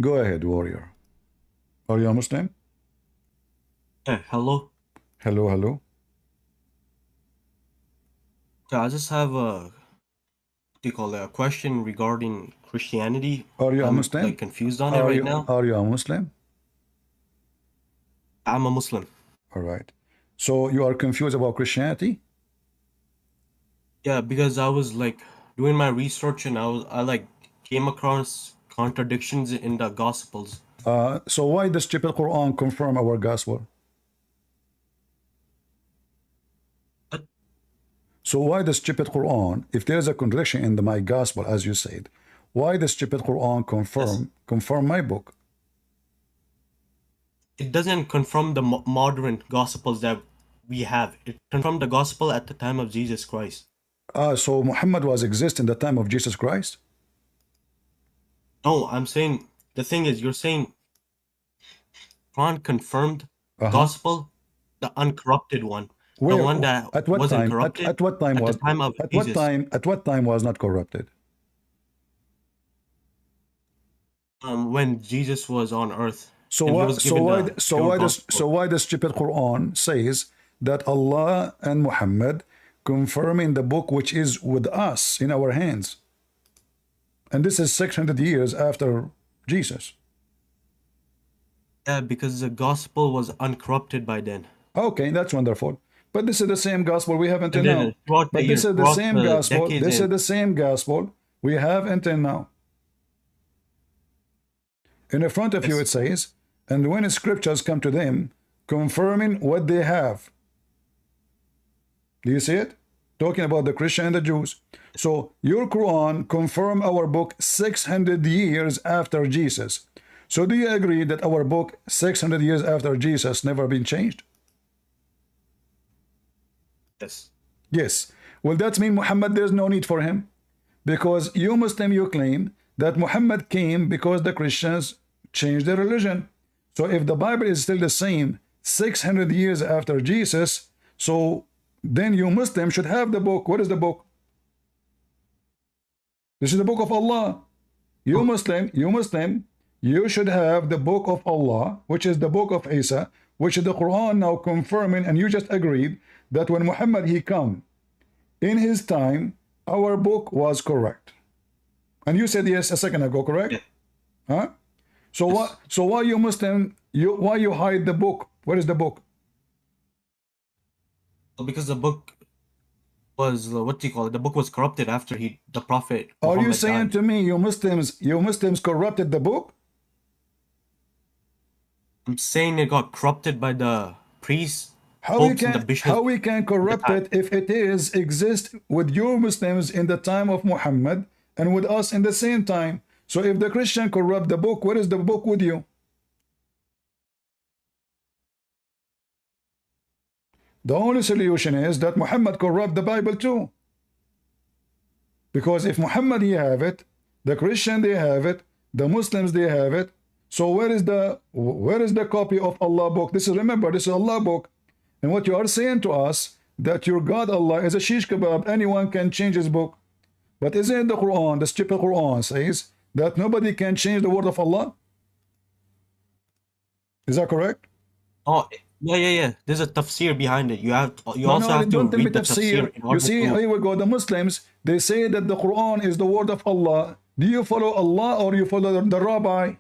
Go ahead, warrior. Are you a Muslim? Hello. Hello, hello. Yeah, I just have what do you call it, a question regarding Christianity. Are you a I'm Muslim? like confused on it Are right you now. are you a Muslim? I'm a Muslim. All right. So you are confused about Christianity? Yeah, because I was like doing my research and I like came across contradictions in the Gospels. So why does stupid Quran confirm our gospel? But So why the stupid Quran, if there's a contradiction in my gospel, as you said, why the stupid Quran yes, confirm my book? it doesn't confirm the modern Gospels that we have. It confirmed the Gospel at the time of Jesus Christ. So Muhammad was exist in the time of Jesus Christ? No, I'm saying the thing is, you're saying Quran confirmed Uh-huh. Gospel, the uncorrupted one, the Where? one that At what wasn't time? corrupted At what time at the was? time of At what Jesus. time? At what time was not corrupted? When Jesus was on earth So and he why? was given the pure So gospel. why the stupid Quran says that Allah and Muhammad confirming the book which is with us in our hands, and this is 600 years after Jesus. Yeah, because the gospel was uncorrupted by then. Okay, that's wonderful. But this is the same gospel we have until And then now. throughout the But this years, is the throughout same the gospel. decades, This is and the same gospel we have until now. In the front of you it yes, says, and when scriptures come to them, confirming what they have. Do you see it? Talking about the Christian and the Jews. So your Quran confirm our book 600 years after Jesus. So do you agree that our book 600 years after Jesus never been changed? yes. Yes. Well, that mean Muhammad, there's no need for him. Because you Muslim, you claim that Muhammad came because the Christians changed their religion. So if the Bible is still the same 600 years after Jesus, so then you Muslim should have the book. What is the book? This is the book of Allah. Oh, You Muslim, you should have the book of Allah, which is the book of Isa, which is the Quran now confirming, and you just agreed that when Muhammad he come in his time, our book was correct. And you said yes a second ago, correct? yeah, Huh? So yes. what? So why you Muslim? Why you hide the book? Where is the book? So because the book was what do you call it? The book was corrupted after the Prophet Are you Muhammad saying died. to me you Muslims corrupted the book? I'm saying it got corrupted by the priests, popes, and the How bishops we can at the corrupt time. it if it is exist with your Muslims in the time of Muhammad and with us in the same time? So if the Christian corrupt the book, where is the book with you? The only solution is that Muhammad corrupt the Bible too. Because if Muhammad he have it, the Christian they have it, the Muslims they have it. So where is the copy of Allah book? This is, remember, this is Allah book. And what you are saying to us that your God Allah is a shish kebab, anyone can change his book. But isn't the Quran, the stupid Quran says that nobody can change the word of Allah? Is that correct? Oh, yeah, yeah, yeah. There's a tafsir behind it. You No, also no, have to don't tell me read the tafsir tafsir. in You order see, to. here we go. The Muslims, they say that the Quran is the word of Allah. Do you follow Allah or you follow the rabbi?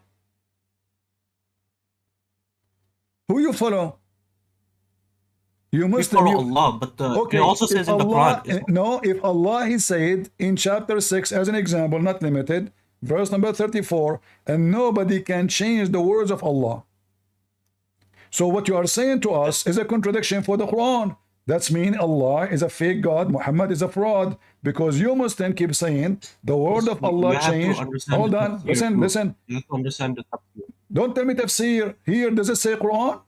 Who you follow? You We Muslim, follow you Allah, but it okay. also If says in the Quran, Allah, no, if Allah, he said in chapter 6, as an example, not limited, verse number 34, and nobody can change the words of Allah. So what you are saying to us is a contradiction for the Quran. That's mean Allah is a fake God, Muhammad is a fraud, because you Muslim keep saying the word of you Allah have to changed. understand the Hold on, tafsir listen, too. listen. You have to understand the tafsir. Don't tell me tafsir. Here, does it say Quran?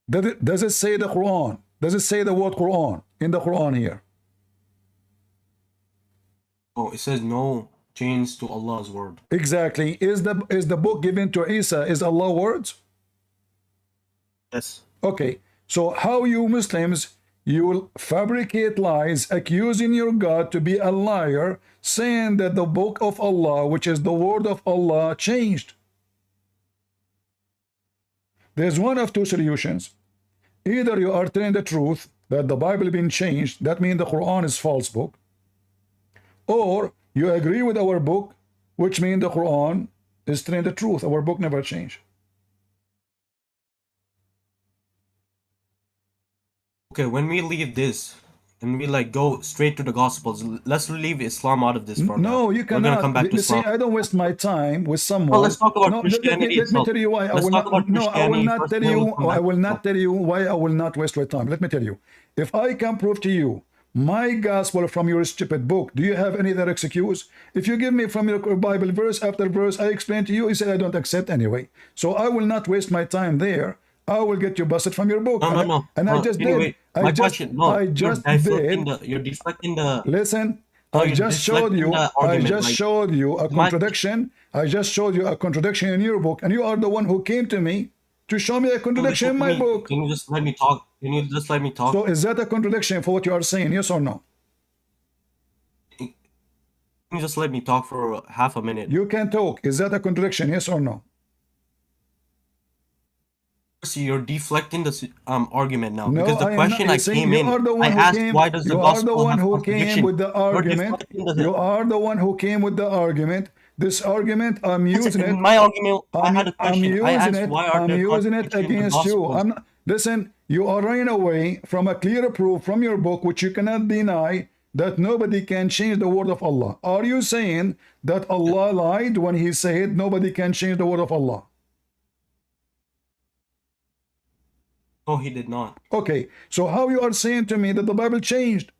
Does it say the Quran? Does it say the word Quran in the Quran here? Oh, it says no change to Allah's word. Exactly. Is the book given to Isa is Allah words? Yes. Okay. So how you Muslims you will fabricate lies, accusing your God to be a liar, saying that the book of Allah, which is the word of Allah, changed. There's one of two solutions. Either you are telling the truth, that the Bible been changed, that means the Quran is false book, or you agree with our book, which means the Quran is telling the truth. Our book never changed. Okay, when we leave this and we like go straight to the Gospels, let's leave Islam out of this for now. No, you We're gonna come cannot. back to See, Islam. I don't waste my time with Well, someone. let's talk about No, Christianity let me itself. tell you why I Let's will talk not. about No, I will Christianity not first, tell and then you. we'll come I back to will not Islam. tell you why I will not waste your time. Let me tell you. If I can prove to you my gospel from your stupid book, do you have any other excuse? If you give me from your Bible verse after verse, I explain to you. You say I don't accept anyway. So I will not waste my time there. I will get you busted from your book, No, no, no. and I just did. Anyway, my question. No, I you're just deflecting did. the. You're deflecting the. Listen, No, I you're just showed deflecting you, the argument. Like a my. contradiction. I just showed you a contradiction in your book, and you are the one who came to me to show me a You contradiction listen in to my me. book. Can you just let me talk? Can you just let me So talk? is that a contradiction for what you are saying, yes or no? Can you just let me talk for half a minute? You can talk. Is that a contradiction, yes or no? See, you're deflecting the argument now No, because the I am not. question You I see, came you in, are the I one who asked came. why does the You are the gospel one have who came contradiction? with the You're argument. deflecting the. You are the one who came with the argument. This argument, I'm That's using in it. my argument. I had a question. I asked why are I'm there using it contradictions in the against you. gospels? I'm not, listen, you are running away from a clear proof from your book, which you cannot deny, that nobody can change the word of Allah. Are you saying that Allah lied when he said nobody can change the word of Allah? No, he did not. Okay, so how you are saying to me that the Bible changed?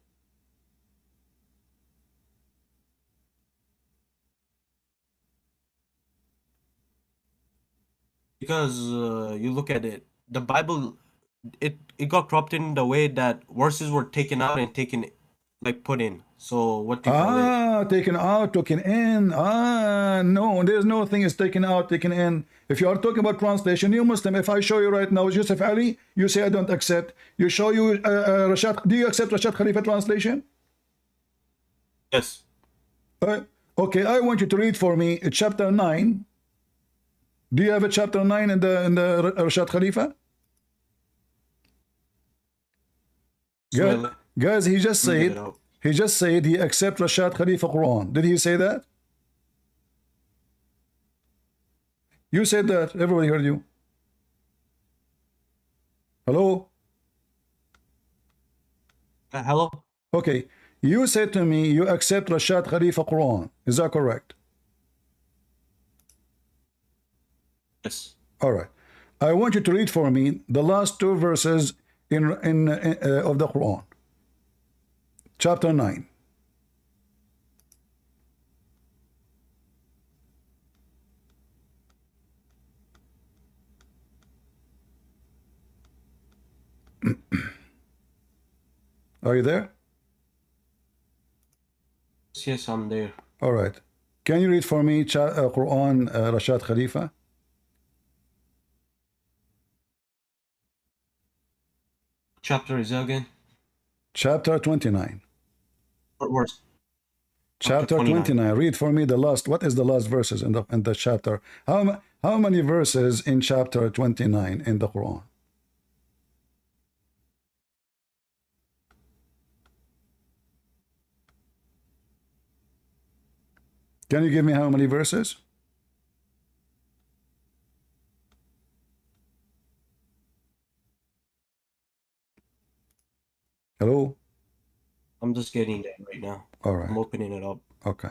Because you look at it, the Bible, it got corrupted in the way that verses were taken out and taken, like put in. So what do you call it? Taken out, taken in. No, there's no thing is taken out, taken in. If you are talking about translation, you Muslim, if I show you right now, Yusuf Ali, you say I don't accept. You show you Rashad, do you accept Rashad Khalifa translation? Yes. Okay, I want you to read for me chapter 9. Do you have a chapter 9 in the Rashad Khalifa? Guys, he just said he accept Rashad Khalifa Quran. Did he say that? You said that. Everybody heard you. Hello? Hello? Okay. You said to me you accept Rashad Khalifa Quran. Is that correct? Yes. All right. I want you to read for me the last two verses of the Quran. Chapter 9. Are you there? Yes, I'm there. All right. Can you read for me Quran Rashad Khalifa? Chapter is that again? Chapter 29. What verse? Chapter 29. Read for me the last. What is the last verses in the chapter? How many verses in chapter 29 in the Quran? Can you give me how many verses? Hello? I'm just getting that right now. All right. I'm opening it up. Okay.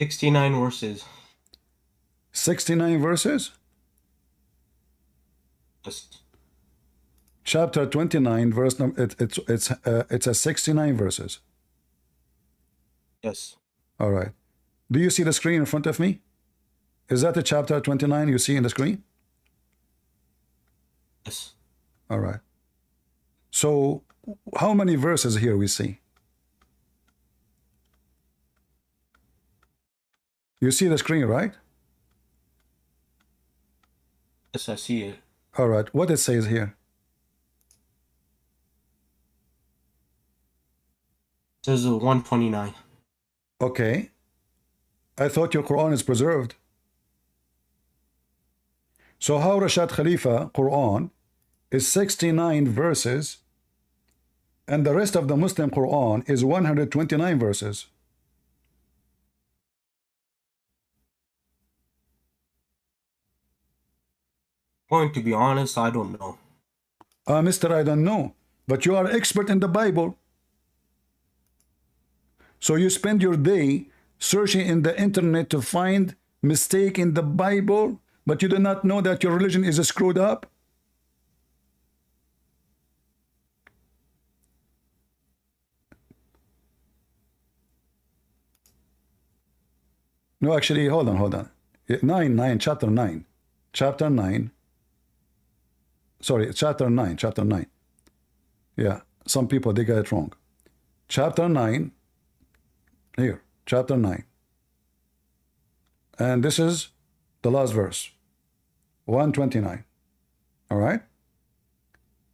69 verses. 69 verses? Yes. Chapter 29, verse number. It's a 69 verses. Yes. All right. Do you see the screen in front of me? Is that the chapter 29 you see in the screen? Yes. All right. So how many verses here we see? You see the screen, right? Yes, I see it. All right, what it says here? It says 129. Okay, I thought your Quran is preserved. So how Rashad Khalifa Quran is 69 verses and the rest of the Muslim Quran is 129 verses? Going to be honest, I don't know. Mister, I don't know, but you are expert in the Bible. So you spend your day searching in the internet to find mistake in the Bible, but you do not know that your religion is screwed up? No, actually, hold on. 9, chapter 9. Chapter 9. Sorry, chapter 9. Yeah, some people, they get it wrong. Chapter 9. Here, chapter 9. And this is the last verse. 129. All right?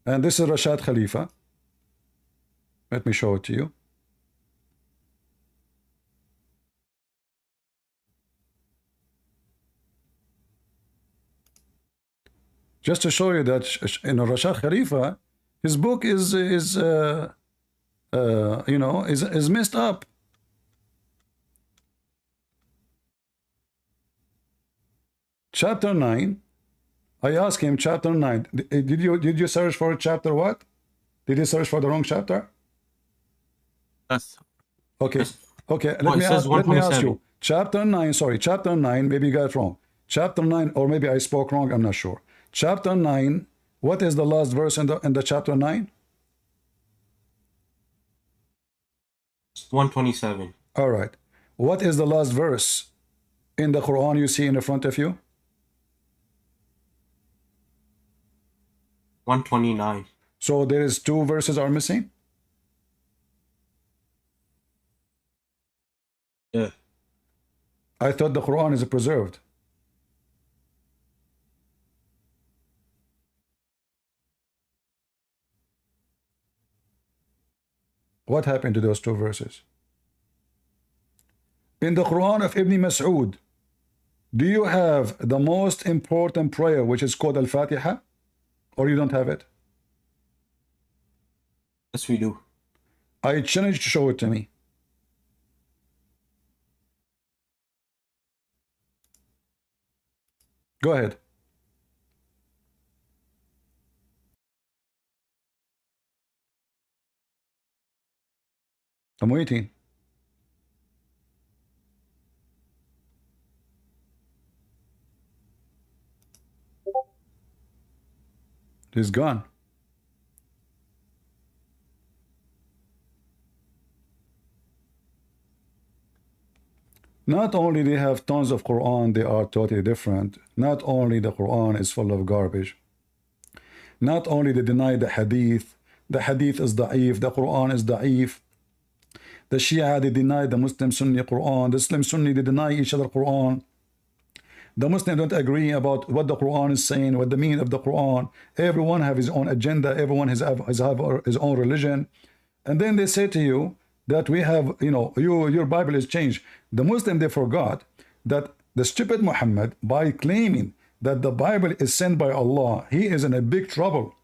And this is Rashad Khalifa. Let me show it to you. Just to show you that Rashad Khalifa, his book is messed up. Chapter 9. I asked him chapter 9. Did you search for chapter what? Did you search for the wrong chapter? Yes. Okay. Yes. Okay. Well, Let me ask 127. you. Chapter 9. Sorry. Chapter 9. Maybe you got it wrong. Chapter 9, or maybe I spoke wrong. I'm not sure. Chapter 9. What is the last verse in the chapter 9? 127. All right. What is the last verse in the Quran you see in the front of you? 129. So there is 2 verses are missing? Yeah. I thought the Quran is preserved. What happened to those 2 verses? In the Quran of Ibn Mas'ud, do you have the most important prayer, which is called Al-Fatiha? Or you don't have it? Yes, we do. I challenge you to show it to me. Go ahead. I'm waiting. He's gone. Not only they have tons of Quran, they are totally different. Not only the Quran is full of garbage. Not only they deny the Hadith is da'if, the Quran is da'if. The Shia, they deny the Muslim Sunni Quran. The Muslim Sunni, they deny each other Quran. The Muslims don't agree about what the Quran is saying, what the meaning of the Quran. Everyone have his own agenda. Everyone has his own religion. And then they say to you that we have, your Bible is changed. The Muslim, they forgot that the stupid Muhammad, by claiming that the Bible is sent by Allah, he is in a big trouble.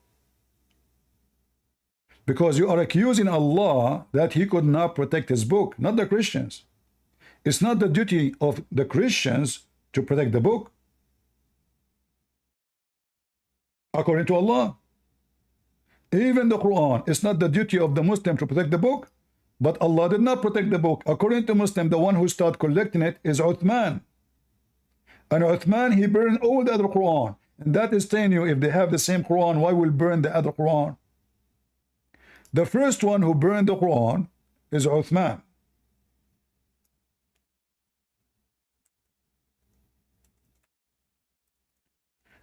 Because you are accusing Allah that he could not protect his book, not the Christians. It's not the duty of the Christians to protect the book, according to Allah. Even the Quran, it's not the duty of the Muslim to protect the book, but Allah did not protect the book. According to Muslim, the one who started collecting it is Uthman. And Uthman, he burned all the other Quran. And that is telling you, if they have the same Quran, why will burn the other Quran? The first one who burned the Quran is Uthman.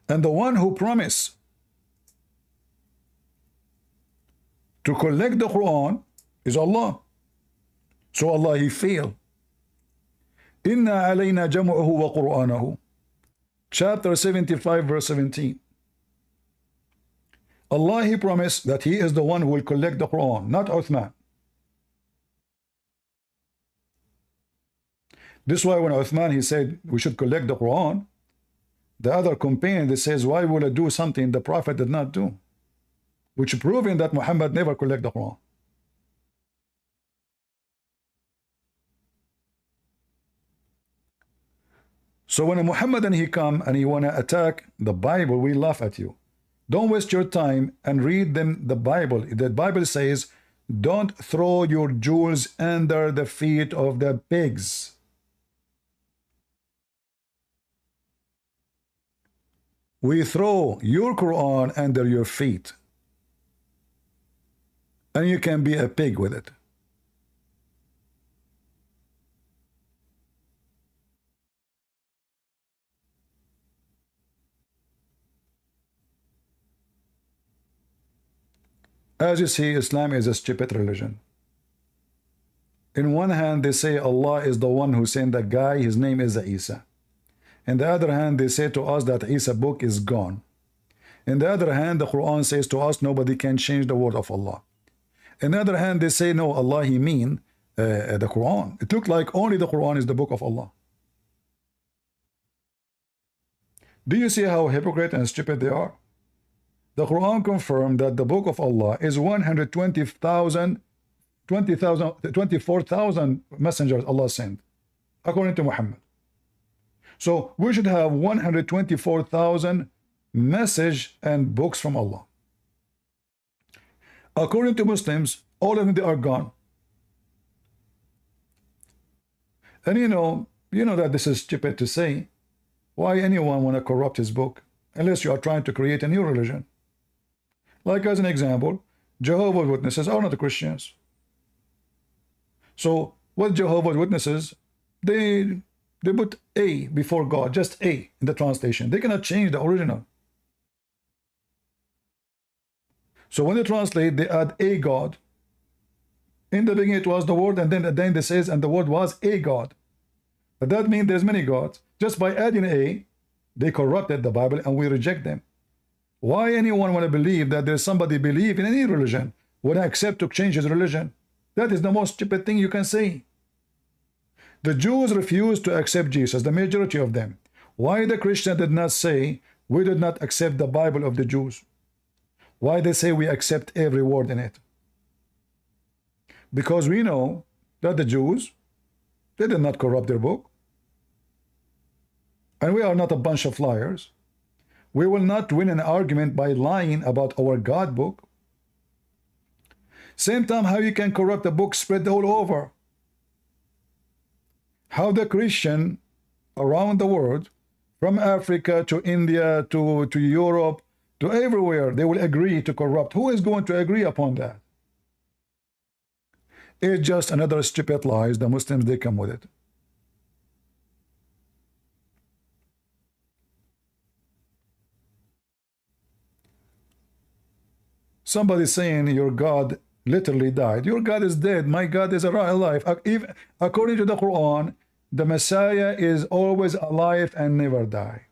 And the one who promised to collect the Quran is Allah. So Allah, he failed. Inna alayna jam'uhu wa qur'anahu. chapter 75, verse 17. Allah, He promised that He is the one who will collect the Quran, not Uthman. This is why when Uthman, he said we should collect the Quran, the other companion, they says, why will I do something the Prophet did not do? Which proving that Muhammad never collect the Quran. So when a Muhammadan he come and he want to attack the Bible, we laugh at you. Don't waste your time and read them the Bible. The Bible says, don't throw your jewels under the feet of the pigs. We throw your Quran under your feet. And you can be a pig with it. As you see, Islam is a stupid religion. In one hand, they say Allah is the one who sent a guy, his name is Isa. In the other hand, they say to us that Isa book is gone. In the other hand, the Quran says to us nobody can change the word of Allah. In the other hand, they say no, Allah he mean the Quran. It looked like only the Quran is the book of Allah. Do you see how hypocrite and stupid they are? The Quran confirmed that the book of Allah is 24,000 messengers Allah sent, according to Muhammad. So we should have 124,000 message and books from Allah. According to Muslims, all of them, they are gone. And you know that this is stupid to say. Why anyone want to corrupt his book? Unless you are trying to create a new religion. Like as an example, Jehovah's Witnesses are not Christians. So what Jehovah's Witnesses, they put A before God, just A in the translation. They cannot change the original. So when they translate, they add a God. In the beginning it was the word, and then at the end it says, and the word was a God. But that means there's many gods. Just by adding a, they corrupted the Bible and we reject them. Why anyone want to believe that there's somebody believe in any religion would accept to change his religion? That is the most stupid thing you can say. The Jews refused to accept Jesus, the majority of them. Why the Christian did not say, we did not accept the Bible of the Jews? Why they say we accept every word in it? Because we know that the Jews, they did not corrupt their book. And we are not a bunch of liars. We will not win an argument by lying about our God book. Same time, how you can corrupt a book spread all over? How the Christian around the world, from Africa to India to Europe to everywhere, they will agree to corrupt. Who is going to agree upon that? It's just another stupid lies. The Muslims, they come with it. Somebody saying your God literally died. Your God is dead. My God is alive. According to the Quran, the Messiah is always alive and never die.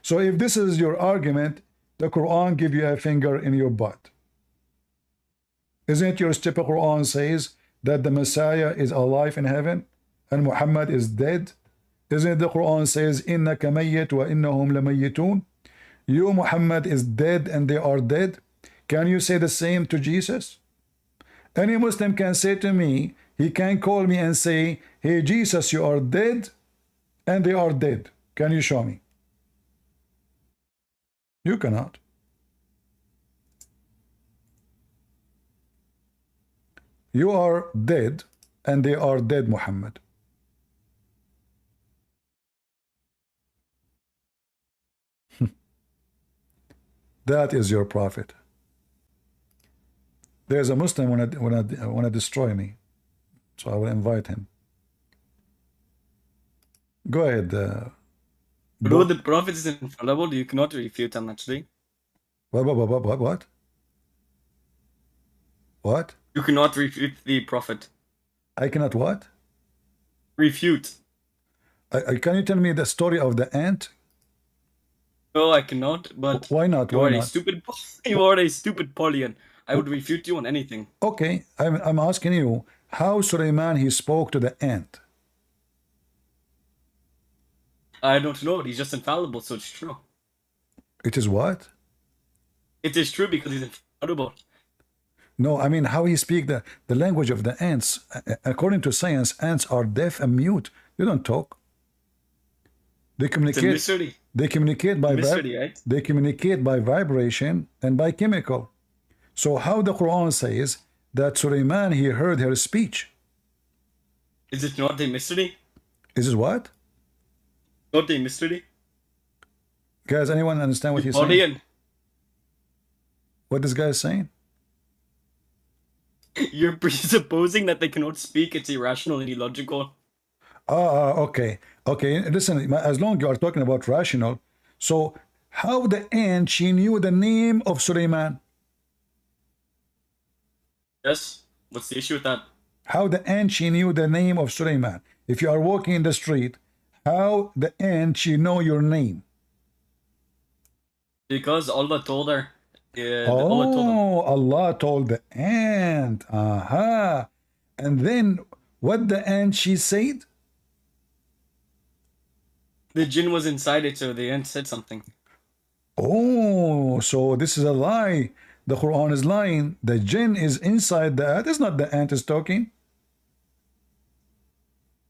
So if this is your argument, the Quran give you a finger in your butt. Isn't your stupid Quran says that the Messiah is alive in heaven and Muhammad is dead? Isn't the Quran says innaka mayyit wa innahum lamayyitun? You Muhammad is dead and they are dead. Can you say the same to Jesus? Any Muslim can say to me, he can call me and say, hey Jesus, you are dead and they are dead. Can you show me? You cannot. You are dead and they are dead, Muhammad. That is your prophet. There's a Muslim want to destroy me, so I will invite him. Go ahead. Bro, the prophet is infallible. You cannot refute him, actually. What? What? You cannot refute the prophet. I cannot what? Refute. Can you tell me the story of the ant? No, I cannot. But Why not? you Why are a not? stupid. You are a stupid Paulian. I would refute you on anything. Okay, I'm asking you how Suleiman he spoke to the ant. I don't know. He's just infallible, so it's true. It is what? It is true because he's infallible. No, I mean how he speak the language of the ants. According to science, ants are deaf and mute. They don't talk. They It's a communicate. mystery. They communicate by Mystery, right? they communicate by vibration and by chemical. So how the Quran says that Suleiman he heard her speech? Is it not a mystery? Is it what? Not a mystery? Guys, anyone understand what he's saying? Paulian, What this guy is saying? you're presupposing that they cannot speak. It's irrational and illogical. Okay. Okay, listen, as long as you are talking about rational, so how the ant she knew the name of Suleiman? Yes? What's the issue with that? How the ant she knew the name of Suleiman? If you are walking in the street, how the ant she know your name? Because Allah told her. Allah told him. Oh, Allah told the ant. Aha. And then what the ant she said? The jinn was inside it, so the ant said something. Oh, so this is a lie. The Quran is lying. The jinn is inside the ant. It's not the ant is talking.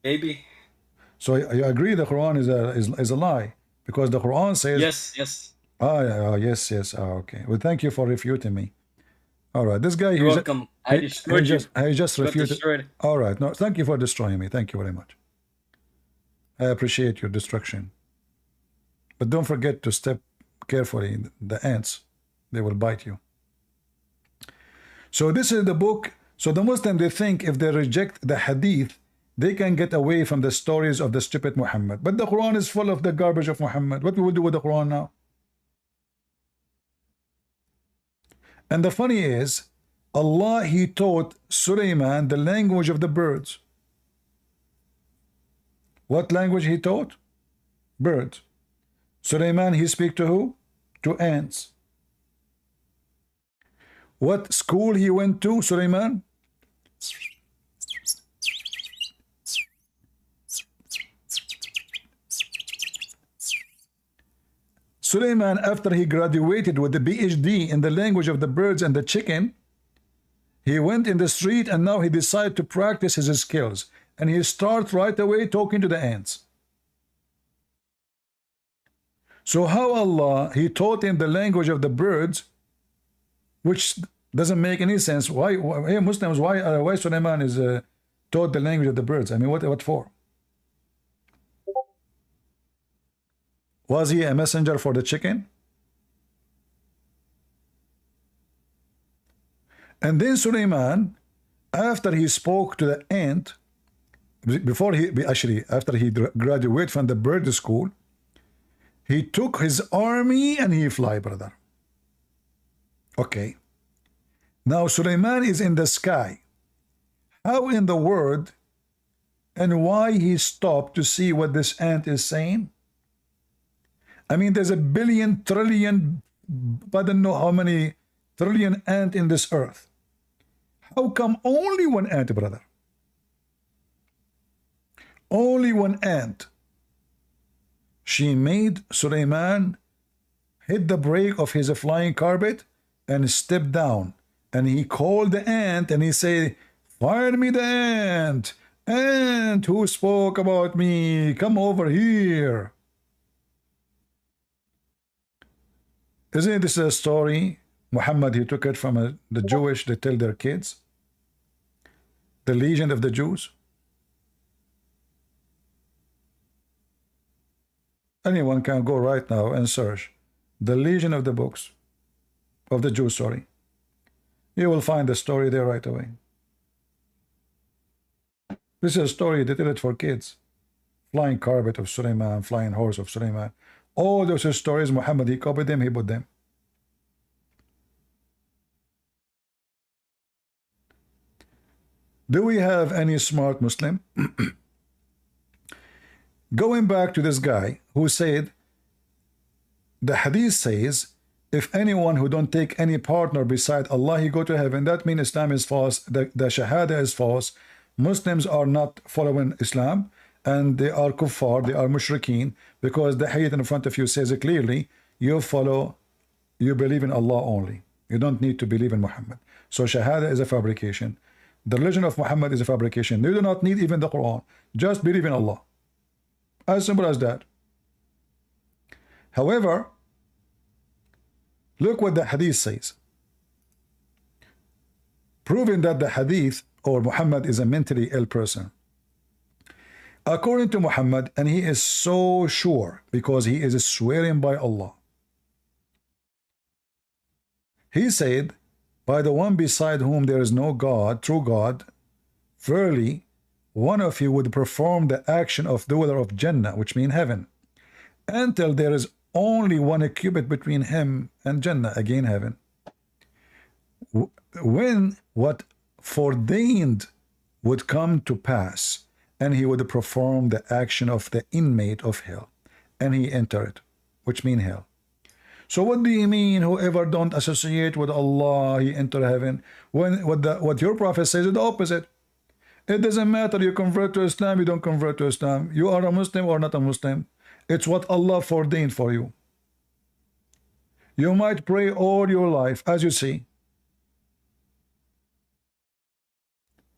Maybe. So you agree the Quran is a lie because the Quran says Yes, yes. Yes, yes. Okay. Well, thank you for refuting me. All right, this guy You're he's welcome. I destroyed you. he just You got refuted. destroyed. All right, no, thank you for destroying me. Thank you very much. I appreciate your destruction. But don't forget to step carefully. The ants, they will bite you. So this is the book. So the Muslims, they think if they reject the hadith, they can get away from the stories of the stupid Muhammad. But the Quran is full of the garbage of Muhammad. What we will do with the Quran now? And the funny is, Allah, he taught Suleiman the language of the birds. What language he taught? Birds. Suleiman, he speak to who? To ants. What school he went to, Suleiman? Suleiman, after he graduated with the PhD in the language of the birds and the chicken, he went in the street and now he decided to practice his skills. And he starts right away talking to the ants. So how Allah, he taught him the language of the birds, which doesn't make any sense. Why hey Muslims, why Suleiman is taught the language of the birds? I mean, what for? Was he a messenger for the chicken? And then Suleiman, after he spoke to the ant, after he graduated from the bird school, he took his army and he fly, brother. Okay. Now Suleiman is in the sky. How in the world and why he stopped to see what this ant is saying? I mean, there's a billion, trillion, I don't know how many trillion ant in this earth. How come only one ant, brother? Only one ant. She made Suleiman hit the brake of his flying carpet and step down. And he called the ant and he said, "Fire me the ant! Ant who spoke about me, come over here." Isn't this a story? Muhammad, he took it from the Jewish, they tell their kids. The legend of the Jews. Anyone can go right now and search the Legion of the books of the Jews, sorry. You will find the story there right away. This is a story they tell it for kids. Flying carpet of Suleiman, flying horse of Suleiman. All those stories, Muhammad, he copied them, he put them. Do we have any smart Muslim? Going back to this guy who said The hadith says, if anyone who don't take any partner beside Allah, he go to heaven. That means Islam is false. The Shahada is false. Muslims are not following Islam, and they are kuffar, they are mushrikeen, because the hadith in front of you says it clearly, you believe in Allah only. You don't need to believe in Muhammad. So Shahada is a fabrication. The religion of Muhammad is a fabrication. You do not need even the Quran. Just believe in Allah. As simple as that. However, look what the hadith says. Proving that the hadith or Muhammad is a mentally ill person. According to Muhammad, and he is so sure because he is swearing by Allah. He said, by the one beside whom there is no God, true God, verily, one of you would perform the action of dweller of Jannah, which means heaven, until there is only one cubit between him and Jannah, again heaven. When what foreordained would come to pass, and he would perform the action of the inmate of hell, and he enter it, which means hell. So what do you mean, whoever don't associate with Allah, he enter heaven? When what your prophet says is the opposite. It doesn't matter, you convert to Islam, you don't convert to Islam, you are a Muslim or not a Muslim. It's what Allah foreordained for you. You might pray all your life, as you see.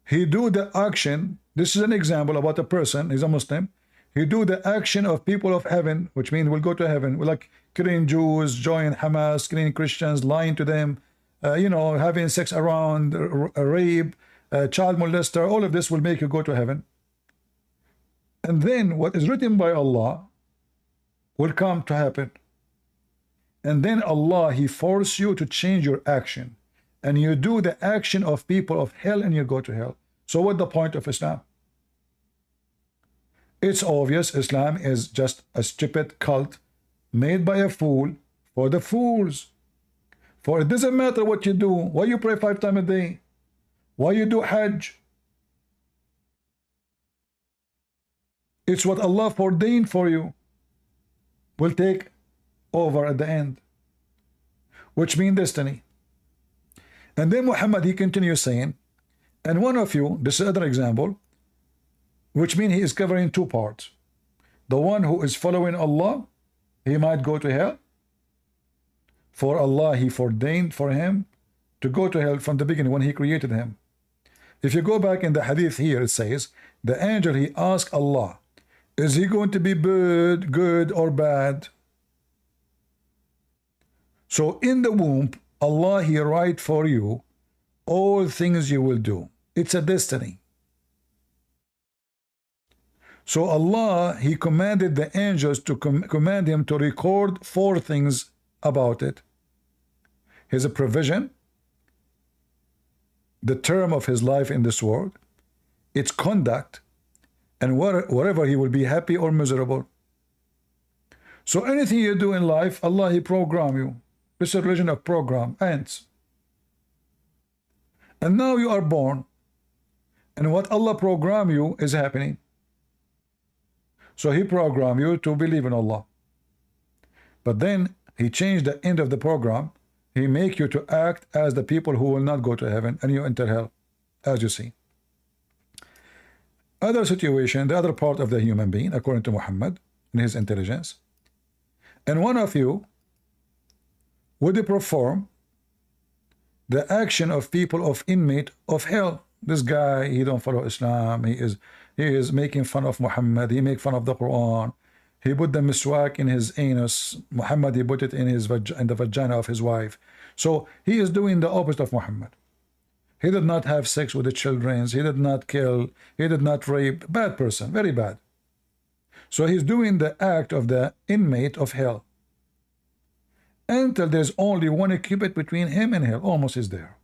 He do the action. This is an example about a person, he's a Muslim. He do the action of people of heaven, which means we'll go to heaven. We're like killing Jews, join Hamas, killing Christians, lying to them, having sex around, rape, child molester. All of this will make you go to heaven. And then what is written by Allah will come to happen. And then Allah, he force you to change your action. And you do the action of people of hell and you go to hell. So what's the point of Islam? It's obvious Islam is just a stupid cult made by a fool for the fools. For it doesn't matter what you do. Why you pray 5 times a day? Why you do Hajj? It's what Allah ordained for you will take over at the end, which means destiny. And then Muhammad, he continues saying, and one of you, this is another example, which means he is covering 2 parts. The one who is following Allah, he might go to hell. For Allah, he ordained for him to go to hell from the beginning when he created him. If you go back in the hadith here, it says, the angel, he asked Allah, is he going to be good or bad? So in the womb, Allah, he write for you all things you will do. It's a destiny. So Allah, he commanded the angels to command him to record 4 things about it. His provision, the term of his life in this world, its conduct, and wherever he will be happy or miserable. So anything you do in life, Allah, he program you. This is a religion of program, ants. And now you are born, and what Allah program you is happening. So he programmed you to believe in Allah. But then he changed the end of the program. He make you to act as the people who will not go to heaven, and you enter hell, as you see. Other situation, the other part of the human being, according to Muhammad, in his intelligence. And one of you would perform the action of people of inmate of hell. This guy, he don't follow Islam. He is making fun of Muhammad. He make fun of the Quran. He put the miswak in his anus. Muhammad, he put it in the vagina of his wife. So he is doing the opposite of Muhammad. He did not have sex with the children. He did not kill. He did not rape. Bad person, very bad. So he's doing the act of the inmate of hell. Until there's only 1 cubit between him and hell, almost is there.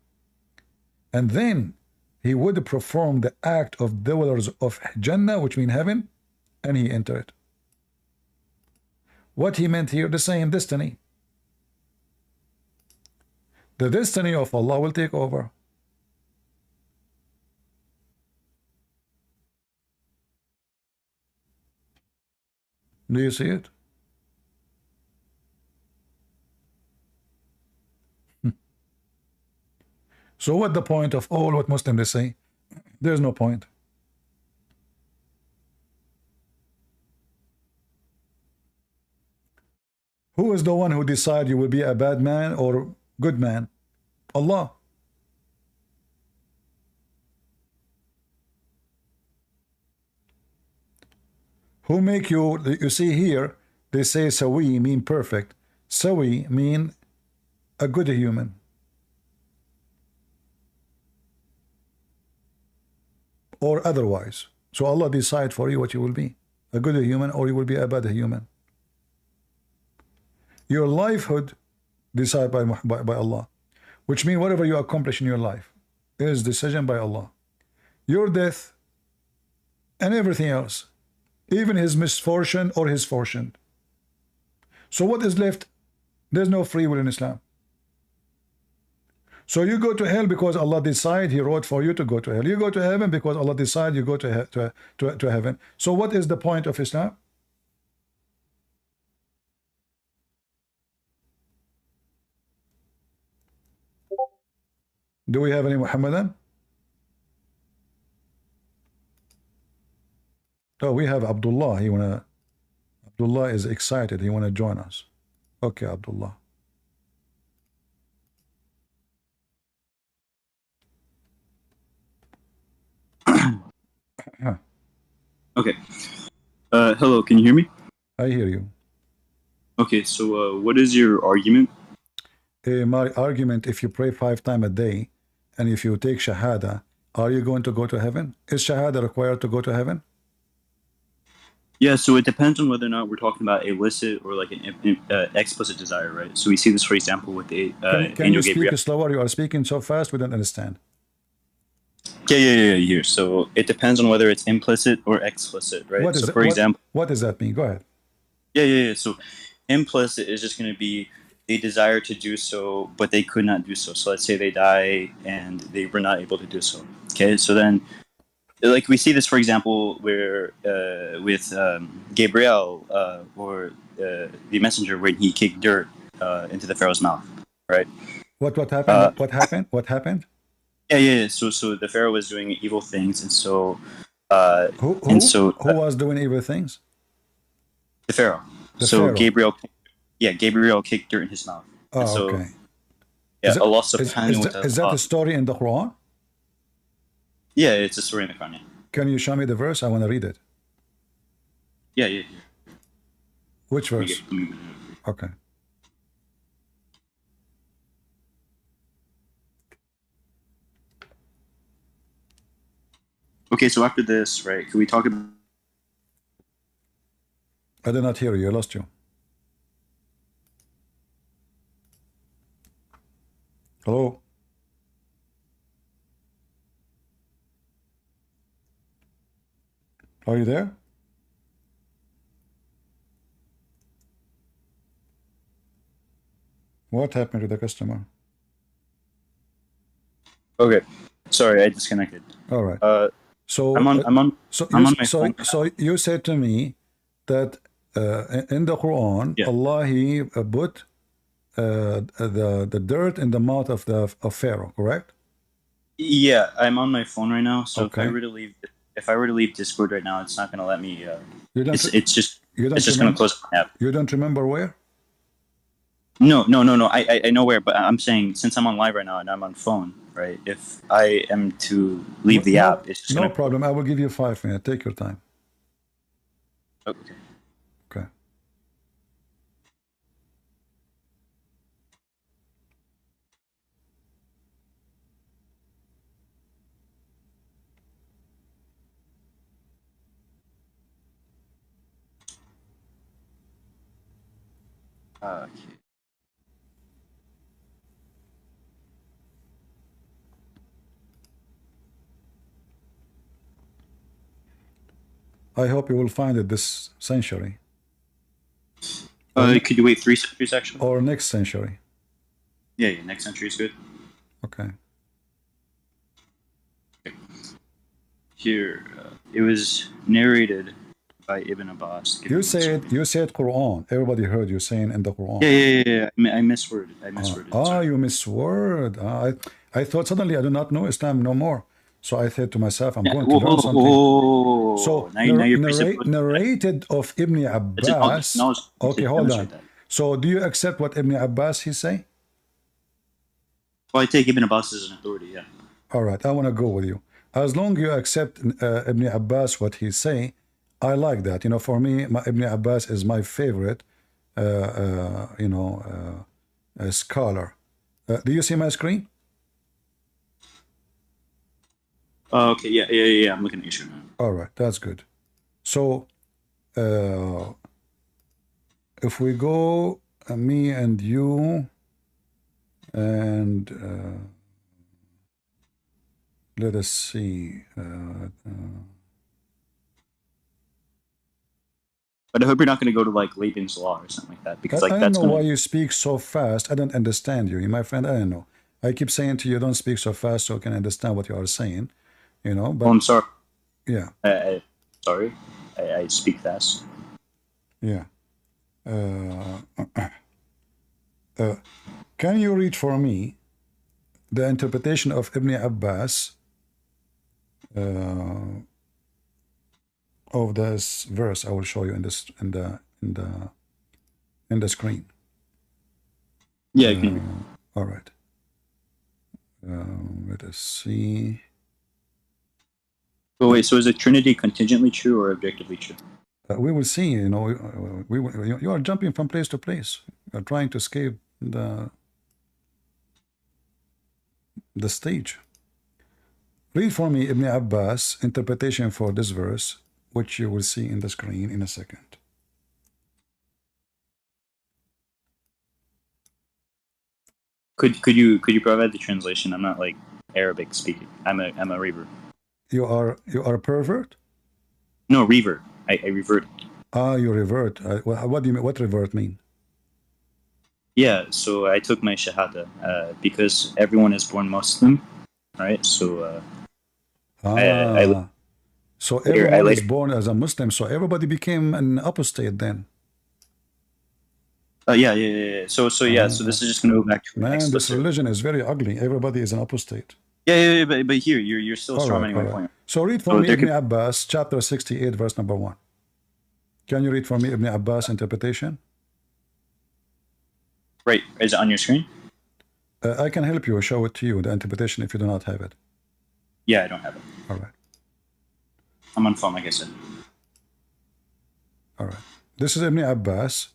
And then he would perform the act of dwellers of Jannah, which means heaven, and he enter it. What he meant here, the same destiny. The destiny of Allah will take over. Do you see it? So what the point of all what Muslims they say? There's no point. Who is the one who decide you will be a bad man or good man? Allah. Who make you? You see here, they say sawi mean perfect. Sawi mean a good human. Or otherwise. So Allah decide for you what you will be. A good human or you will be a bad human. Your livelihood decided by Allah. Which means whatever you accomplish in your life is decision by Allah. Your death and everything else. Even his misfortune or his fortune. So what is left? There's no free will in Islam. So you go to hell because Allah decide He wrote for you to go to hell. You go to heaven because Allah decide you go to heaven. So what is the point of Islam? Do we have any Muhammadan? Oh, we have Abdullah. Abdullah is excited. He wanna join us. Okay, Abdullah. Okay. Hello, can you hear me? I hear you. Okay, so what is your argument? My argument, if you pray 5 times a day and if you take Shahada, are you going to go to heaven? Is Shahada required to go to heaven? Yeah, so it depends on whether or not we're talking about illicit or like an explicit desire, right? So we see this, for example, with the Can you speak slower? You are speaking so fast we don't understand. Yeah. Here, so it depends on whether it's implicit or explicit, right? What is so, that? for example, what does that mean? Go ahead. Yeah. So implicit is just going to be they desire to do so, but they could not do so. So let's say they die and they were not able to do so. Okay, so then, like we see this, for example, where with Gabriel or the messenger when he kicked dirt into the Pharaoh's mouth, right? What happened? What happened? What happened? Yeah. So the Pharaoh was doing evil things, and so who was doing evil things? The Pharaoh. Pharaoh. Gabriel kicked dirt in his mouth. Oh, so, okay. Yeah, Allah subhanahu wa ta'ala. Is that a story in the Quran? Yeah, it's a story in the Quran. Can you show me the verse? I want to read it. Yeah. Which verse? Okay. Okay, so after this, right, can we talk about... I did not hear you. I lost you. Hello? Are you there? What happened to the customer? Okay, sorry, I disconnected. All right. So I'm on my phone. So you said to me that in the Quran, Yeah. Allah He put the dirt in the mouth of Pharaoh, correct? Yeah, I'm on my phone right now. So Okay. if I were to leave Discord right now, it's not going to let me. It's just remember, going to close my app. You don't remember where? No. I know where, but I'm saying since I'm on live right now and I'm on phone, right? If I am to leave the app, it's just no problem. I will give you 5 minutes. Take your time. Okay. Okay. Okay. I hope you will find it this century. Could you wait 3 centuries actually? Or next century. Yeah, next century is good. Okay. Here, it was narrated by Ibn Abbas. You said Quran. Everybody heard you saying in the Quran. Yeah. I misworded. You misword. I thought suddenly I do not know Islam no more. So I said to myself, I'm Yeah. going to learn something. So Now you're presupposing. narrated of Ibn It's an Abbas. knowledge Okay, to hold demonstrate on. that. So do you accept what Ibn Abbas he say? Well, I take Ibn Abbas as an authority. Yeah. All right, I want to go with you. As long you accept Ibn Abbas what he say, I like that. You know, for me, Ibn Abbas is my favorite. Scholar. Do you see my screen? Okay. Yeah. I'm looking at you sure now. All right, that's good. So, if we go, me and you, and let us see. But I hope you're not going to go to like Laban's law or something like that, because like I don't that's know gonna. why you speak so fast. I don't understand you, my friend. I don't know. I keep saying to you, don't speak so fast so I can understand what you are saying. You know, but Oh, I'm sorry. yeah, Sorry. I speak fast. yeah. Can you read for me the interpretation of Ibn Abbas of this verse? I will show you in this in the screen. Yeah, I can read. All right. Let us see. But wait, so is the Trinity contingently true or objectively true? We will see. You know, you are jumping from place to place. You are trying to escape the stage. Read for me Ibn Abbas interpretation for this verse, which you will see in the screen in a second. Could you provide the translation? I'm not like Arabic speaking. I'm a reaver. You are a pervert? No, reaver. I revert. Ah, you revert. What do you mean? What revert mean? Yeah, so I took my shahada because everyone is born Muslim, right? So So later- everyone is later- born as a Muslim. So everybody became an apostate then. yeah. So this is just gonna go back to an Man, this explicit. religion is very ugly. Everybody is an apostate. Yeah, but here you're still All strawmanning right, my point. So read for So me there Ibn could- Abbas, chapter 68, verse number 1. Can you read for me Ibn Abbas interpretation? Right, is it on your screen? I can help you, show it to you, the interpretation, if you do not have it. Yeah, I don't have it. All right. I'm on phone, like I said. All right. This is Ibn Abbas.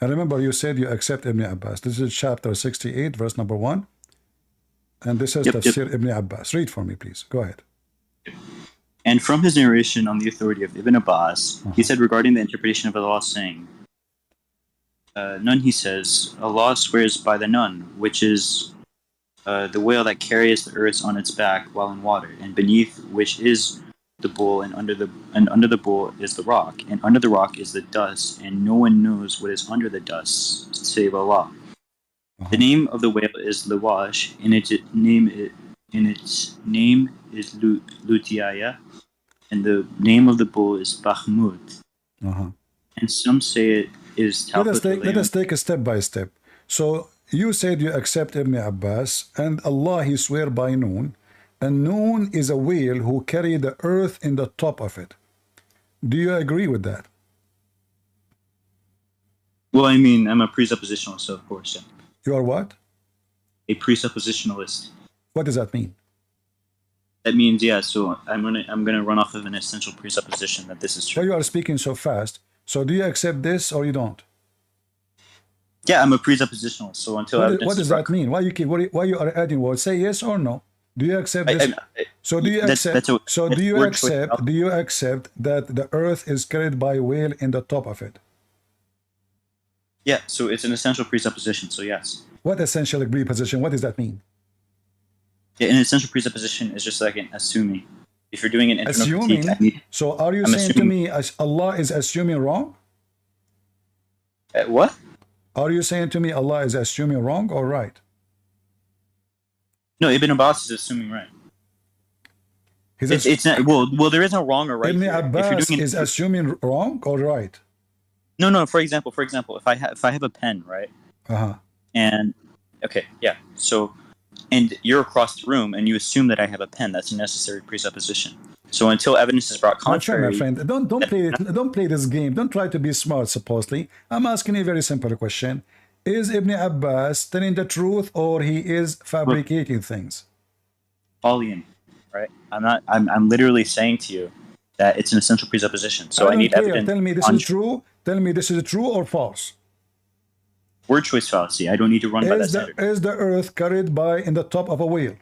And remember, you said you accept Ibn Abbas. This is chapter 68, verse number 1. And this is Tafsir Ibn Abbas. Read for me, please. Go ahead. And from his narration on the authority of Ibn Abbas, he said regarding the interpretation of Allah saying, none, he says, Allah swears by the nun, which is the whale that carries the earth on its back while in water, and beneath which is the bull, and under the bull is the rock, and under the rock is the dust, and no one knows what is under the dust save Allah. The name of the whale is Lawash, and its name is Lutiaya, and the name of the bull is Bahmud. And some say it is Talput. Let us take a step by step. So you said you accept Ibn Abbas, and Allah he swear by Noon, and Noon is a whale who carry the earth in the top of it. Do you agree with that? Well, I mean, I'm a presuppositionalist, so of course, yeah. You are what? A presuppositionalist. What does that mean? That means, yeah, so I'm gonna run off of an essential presupposition that this is true. Well, you are speaking so fast. So do you accept this or you don't? Yeah, I'm a presuppositionalist. So until what does that mean? Why you are adding words? Say yes or no. Do you accept this? So do you accept? Do you accept that the earth is carried by a whale in the top of it? Yeah. So it's an essential presupposition. So yes. What essential presupposition? What does that mean? Yeah, an essential presupposition is just like an assuming. If you're doing an internal critique, so are you saying to me Allah is assuming wrong? What? Are you saying to me Allah is assuming wrong or right? No, Ibn Abbas is assuming right. It's not, well, there is no wrong or right. Ibn Abbas is assuming wrong or right? No. For example, if I have a pen, right? And okay, yeah. So, and you're across the room, and you assume that I have a pen. That's a necessary presupposition. So until evidence is brought contrary, my friend, don't play this game. Don't try to be smart. Supposedly, I'm asking you a very simple question: is Ibn Abbas telling the truth, or he is fabricating things? Pauline, right? I'm literally saying to you that it's an essential presupposition. So I need evidence. Tell me this is true. Tell me this is true or false. Word choice fallacy. I don't need to run by that standard. Is the earth carried by in the top of a wheel?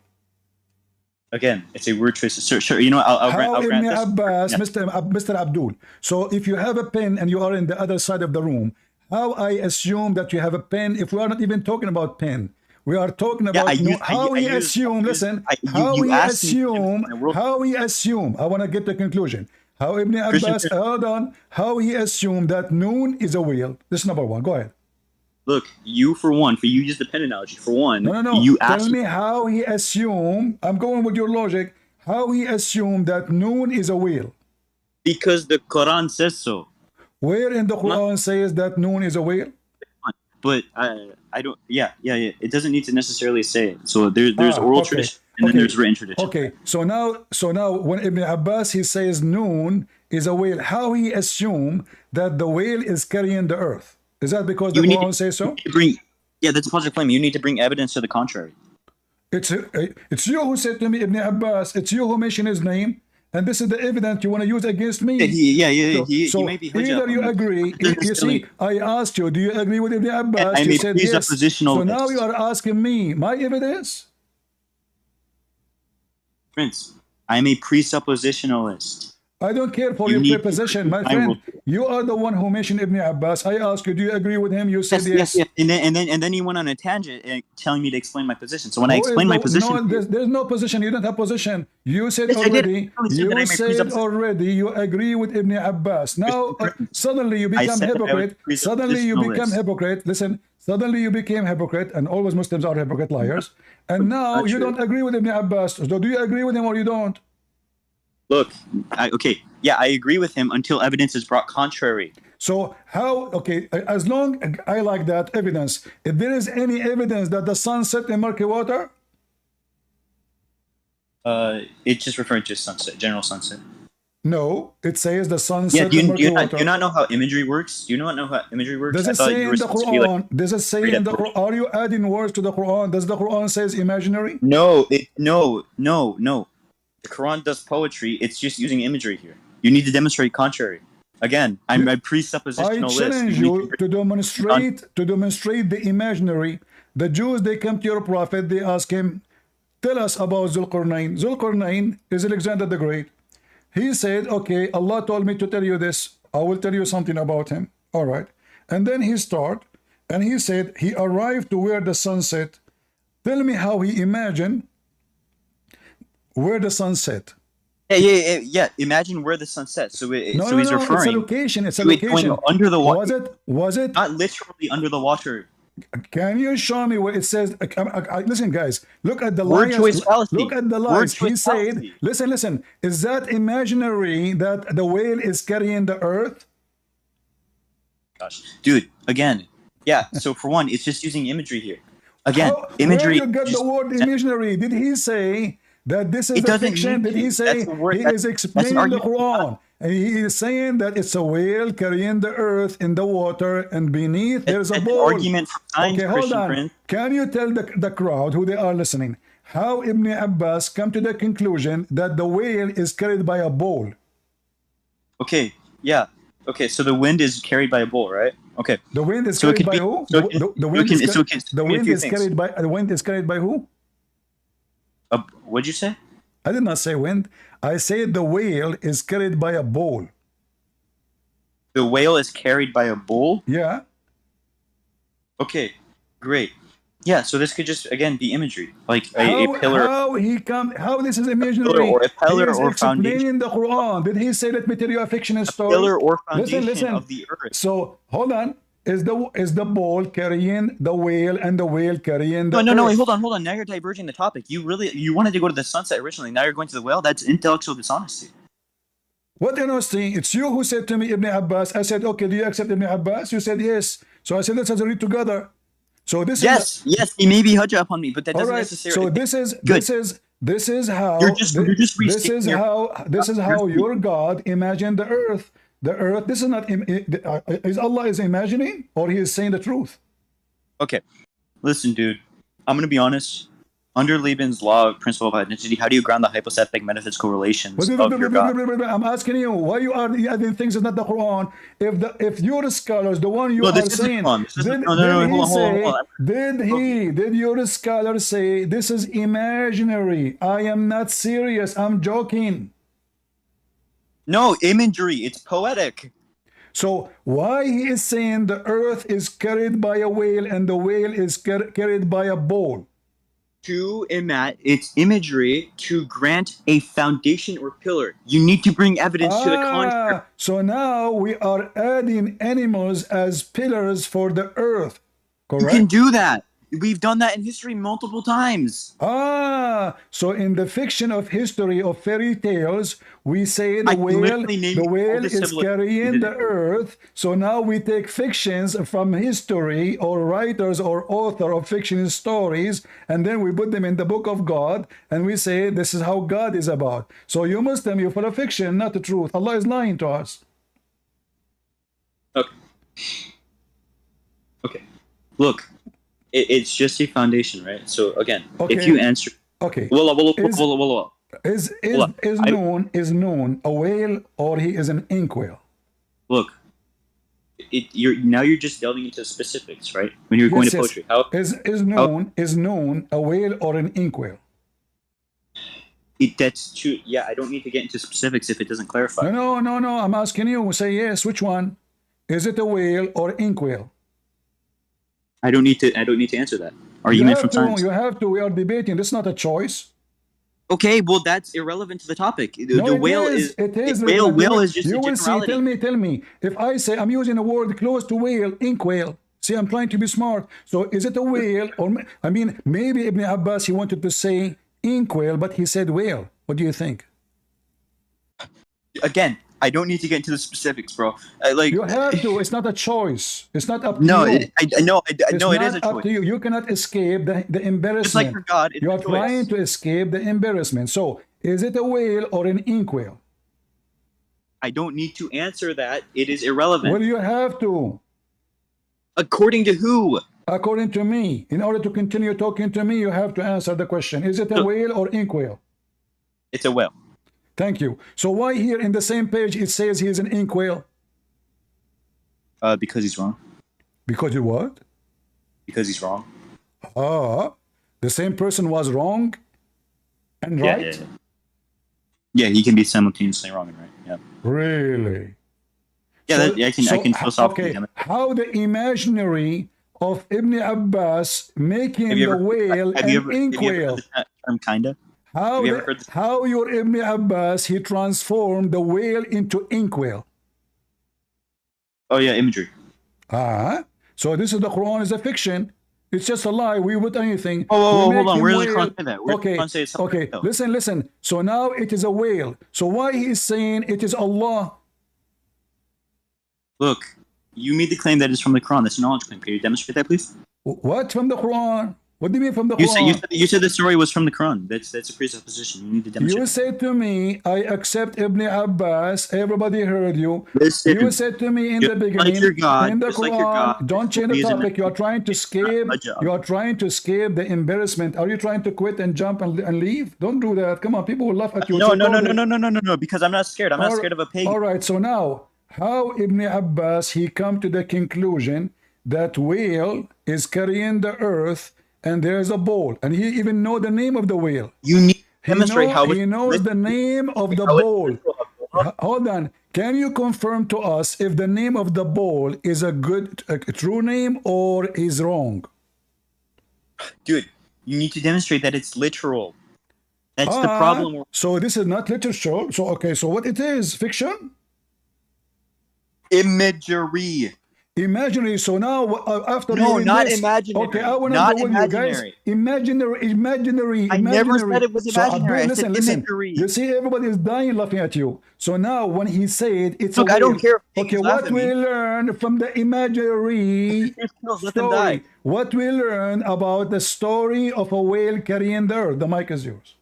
Again, it's a word choice. Sure. You know, I'll grant this. Abbas, Mr. Abdul. So if you have a pen and you are in the other side of the room, how I assume that you have a pen if we are not even talking about pen? We are talking about how we assume. Listen, how we assume. I want to get the conclusion. How Ibn Abbas, hold on, how he assumed that noon is a wheel. This is number one. Go ahead. Look, you use the pen analogy. For one, no. You tell me how he assumed. I'm going with your logic. How he assumed that noon is a wheel. Because the Quran says so. Where in the Quran says that noon is a wheel? But I don't. Yeah. It doesn't need to necessarily say it. So there's oral tradition, and then there's written tradition. Okay. So now, when Ibn Abbas he says noon is a whale, how he assume that the whale is carrying the earth? Is that because the Quran says so? That's a positive claim. You need to bring evidence to the contrary. It's you who said to me, Ibn Abbas. It's you who mentioned his name. And this is the evidence you want to use against me. He may be either you agree. You see, I asked you, do you agree with Ibn Abbas? You said yes. So now you are asking me my evidence. Prince, I'm a presuppositionalist. I don't care for your preposition, my friend. You are the one who mentioned Ibn Abbas. I asked you, do you agree with him? You said yes. And then you went on a tangent telling me to explain my position. So when I explain my position, there's no position. You don't have position. You said already. You said already. You agree with Ibn Abbas. Now suddenly you become hypocrite. Suddenly you become hypocrite. Listen. Suddenly you became hypocrite, and always Muslims are hypocrite liars. And now you don't agree with Ibn Abbas. So do you agree with him or you don't? Look, I agree with him until evidence is brought contrary. So how, as long I like that evidence, if there is any evidence that the sun set in murky water? It's just referring to sunset, general sunset. No, it says the sun set in murky water. Do you not know how imagery works? Do you not know how imagery works? Does it say in the Quran? Does it say in the Quran? Are you adding words to the Quran? Does the Quran says imaginary? No. The Quran does poetry. It's just using imagery here. You need to demonstrate contrary. Again, I'm a presuppositionalist. I challenge you to demonstrate the imaginary. The Jews, they come to your prophet. They ask him, tell us about Zulqarnain. Zulqarnain is Alexander the Great. He said, okay, Allah told me to tell you this. I will tell you something about him. All right. And then he started, and he said, he arrived to where the sun set. Tell me how he imagined where the sun set. Yeah. Imagine where the sun sets. So he's referring. It's a location. It's a location. Going under the water. Was it? Not literally under the water. Can you show me where it says? Listen, guys. Look at the lines. Look at the lines. He said, "Listen. Is that imaginary that the whale is carrying the earth?" Gosh, dude. Again, yeah. So for one, it's just using imagery here. Again, imagery. Where you get the word imaginary? Did he say that this is a fiction? Did he say he is explaining the Quran? And he is saying that it's a whale carrying the earth in the water, and beneath there's a bowl. Argument for science, okay, hold on. Prince. Can you tell the crowd who they are listening how Ibn Abbas come to the conclusion that the whale is carried by a bowl? Okay, yeah. Okay, so the wind is carried by a bowl, right? Okay. The wind is carried by who? The wind is carried by who? What'd you say? I did not say wind. I said the whale is carried by a bowl. The whale is carried by a bull? Yeah. Okay, great. Yeah, so this could just, again, be imagery. Like a pillar. How this is imaginary? Or a pillar or foundation. In the Quran. Did he say, let me tell you a fictional story? Pillar or foundation of the earth. So, hold on. Is the ball carrying the whale and the whale carrying the No, wait, hold on. Now you're diverging the topic. You wanted to go to the sunset originally. Now you're going to the whale? That's intellectual dishonesty. What honesty? It's you who said to me, Ibn Abbas. I said, okay, do you accept Ibn Abbas? You said yes. So I said, let's read together. So this Yes, yes, he may be hujjah upon me, but that all doesn't right. necessarily. So this is Good. this is how You're just this is restating your. how your God imagined the earth. The earth. This is not is Allah is imagining, or he is saying the truth. Okay, listen, dude. I'm gonna be honest. Under Liebman's law of principle of identity, how do you ground the hypostatic metaphysical relations of your God? I'm asking you why you are adding things that's not the Quran. If your scholars, the one you No, are this isn't saying, Quran. This isn't. did, No, did no, no. he Hold on, hold on, say? hold on. Did your scholar say this is imaginary? I am not serious. I'm joking. No, imagery. It's poetic. So why he is saying the earth is carried by a whale and the whale is carried by a bull? It's imagery to grant a foundation or pillar. You need to bring evidence to the contrary. So now we are adding animals as pillars for the earth, correct? You can do that. We've done that in history multiple times. So in the fiction of history of fairy tales, we say the whale is carrying the earth. So now we take fictions from history or writers or author of fiction stories, and then we put them in the book of God, and we say this is how God is about. So you Muslim, you're full of fiction, not the truth. Allah is lying to us. Okay. Look. It's just a foundation, right? So again, if you answer, is known a whale or he is an inkwell? Look, you're just delving into specifics, right? When you're going to poetry, how is known a whale or an inkwell? That's true. Yeah, I don't need to get into specifics if it doesn't clarify. No. I'm asking you. Say yes. Which one? Is it a whale or inkwell? I don't need to answer that. Argument from science. You have to. We are debating. This is not a choice. Okay, well that's irrelevant to the topic. The whale is. It is. Whale is just you a will generality. See. Tell me. If I say I'm using a word close to whale, inkwell. See, I'm trying to be smart. So is it a whale or? I mean, maybe Ibn Abbas he wanted to say inkwell, but he said whale. What do you think? Again. I don't need to get into the specifics, bro. You have to. It's not a choice. It's not up to you. It is a choice. Up to you. You cannot escape the embarrassment. Just like your God, you are trying to escape the embarrassment. So, is it a whale or an inkwell? I don't need to answer that. It is irrelevant. Well, you have to. According to who? According to me. In order to continue talking to me, you have to answer the question. Is it a whale or inkwell? It's a whale. Thank you. So why here in the same page it says he is an inkwell? Because he's wrong. Because you what? Because he's wrong. The same person was wrong and right? Yeah, he can be simultaneously wrong and right. Yeah. Really? Yeah, I can philosophically. Okay. How the imaginary of Ibn Abbas making the whale an inkwell? Have you ever heard the term kinda? How your Ibn Abbas he transformed the whale into inkwell? Oh yeah, imagery. So this is the Quran is a fiction. It's just a lie. We would anything. Oh, hold on. Where does the Quran say that? Where does the Quran say it's okay. Listen. So now it is a whale. So why he is saying it is Allah? Look, you made the claim that it's from the Quran. That's a knowledge claim. Can you demonstrate that, please? What from the Quran? What do you mean from the Quran? You said the story was from the Quran. That's a presupposition. You need to demonstrate. You said to me, I accept Ibn Abbas. Everybody heard you. Listen, you said to me in the beginning, like your God, in the Quran, don't change the topic. You are trying to escape. You are trying to escape the embarrassment. Are you trying to quit and jump and leave? Don't do that. Come on, people will laugh at you. No. Because I'm not scared. I'm not scared of a pig. All right. So now, how Ibn Abbas he come to the conclusion that whale is carrying the earth? And there's a bowl, and he even know the name of the whale. You need to demonstrate how he knows the name of the bowl. Hold on. Can you confirm to us if the name of the bowl is a true name or is wrong? Dude, you need to demonstrate that it's literal. That's the problem. So this is not literature. So okay. So what it is? Fiction? Imagery. Imaginary. So now, after No, reading not this, imaginary. okay, I want to Not go with you guys. imaginary. Imaginary. I never said it was So, imaginary. I said listen. imagery. You see, everybody is dying laughing at you. So now, when he said it's Look, a I don't whale, care if okay, pagans laugh what at we me. learn from the imaginary Let them die. story? What we learn about the story of a whale carrying the earth? The mic is yours.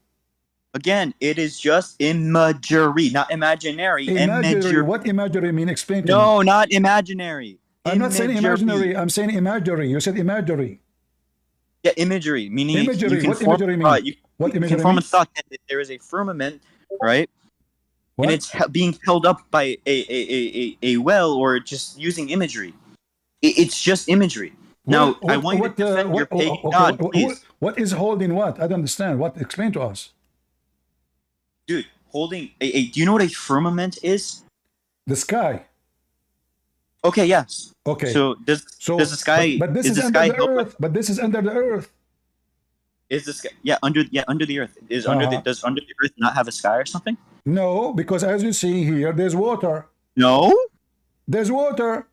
Again, it is just imagery, not imaginary. Imaginary. What imaginary mean? Explain to me. No, not imaginary. I'm not saying imaginary. Imagery. I'm saying imagery. You said imagery. Yeah, imagery, meaning Imagery. you can What form imagery a mean? thought. You What can imagery form mean? a thought that there is a firmament, right? What? And it's being held up by a well, or just using imagery. It's just imagery. Now, I want you to defend your pagan god, please. What is holding what? I don't understand. What? Explain to us. Dude, holding do you know what a firmament is? The sky. Okay, yes. Okay. So does the sky? But this is is the under sky the held earth. But this is under the earth. Is the sky? Yeah, under the earth. Is under the does under the earth not have a sky or something? No, because as you see here, there's water. No, There's water.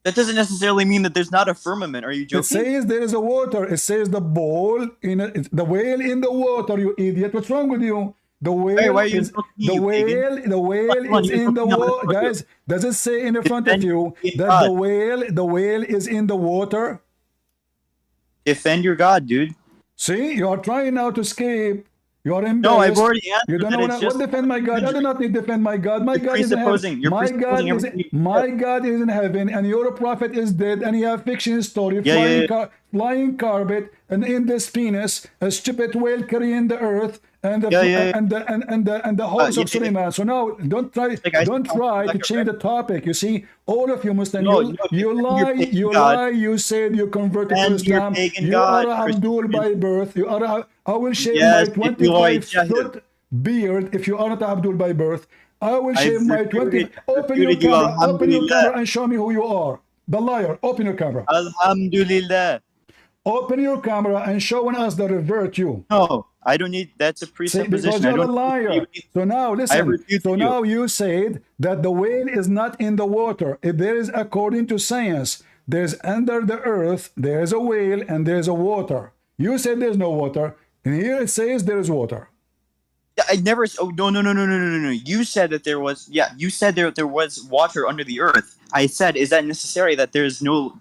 that doesn't necessarily mean that there's not a firmament. Are you It joking? says there is a water. It says the bowl the whale in the water. You idiot! What's wrong with you? The whale Hey, why are you is insulting me, you pagan? the whale Come on, is you're in the insulting me. water, guys. Does it say in the front of Defend you your that God. the whale is in the water? Defend your God, dude. See, you are trying now to escape. You are embarrassed. No, I've already answered. You don't know that what defend my God. I do not need defend my God. My God is in heaven. You're presupposing My God is in heaven, and your prophet is dead, and you have fiction story, flying carpet, and in this penis, a stupid whale carrying the earth, and the horse of Suleiman. So now, don't try to change the topic. You see, all of you Muslims, you lie. You said you converted to Islam. You are a Abdul by birth. You are. I will shave my 25-foot beard if you are not Abdul by birth. I will shave my 20. Open your camera and show me who you are. The liar. Open your camera. Alhamdulillah. Open your camera and showing us the revert you. No, I don't need. That's a presupposition. Because you're a liar. So now listen. So now you said that the whale is not in the water. If there is, according to science, there's under the earth, there's a whale and there's a water. You said there's no water, and here it says there is water. I never. Oh no! You said that there was. Yeah, you said there was water under the earth. I said, is that necessary that there is no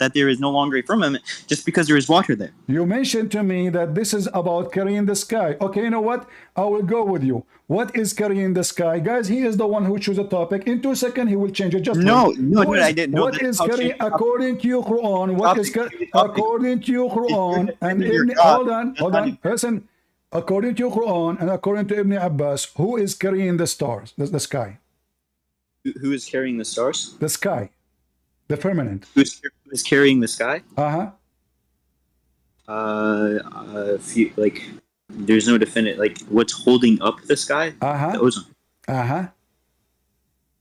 longer a firmament just because there is water there? You mentioned to me that this is about carrying the sky. Okay, you know what? I will go with you. What is carrying the sky, guys? He is the one who chose a topic. In 2 seconds, he will change it. Just no, I didn't. What is carrying according to your Quran? What is according to your Quran? And hold on, listen. According to your Quran and according to Ibn Abbas, who is carrying the stars, the sky? Who is carrying the stars? The sky, the firmament. Who is carrying the sky? There's no definite. Like, what's holding up the sky? The ozone.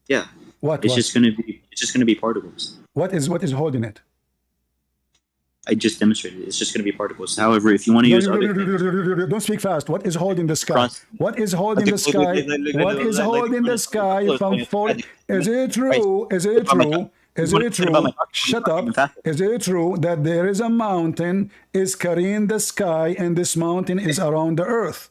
Yeah. It's just gonna be particles. What is holding it? I just demonstrated it. It's just going to be particles. However, if you want to use don't speak fast. What is holding the sky? What is holding the sky? What is holding the sky from falling? Is it true? Is it true? Is it true? Shut up. Is it true that there is a mountain is carrying the sky and this mountain is around the earth?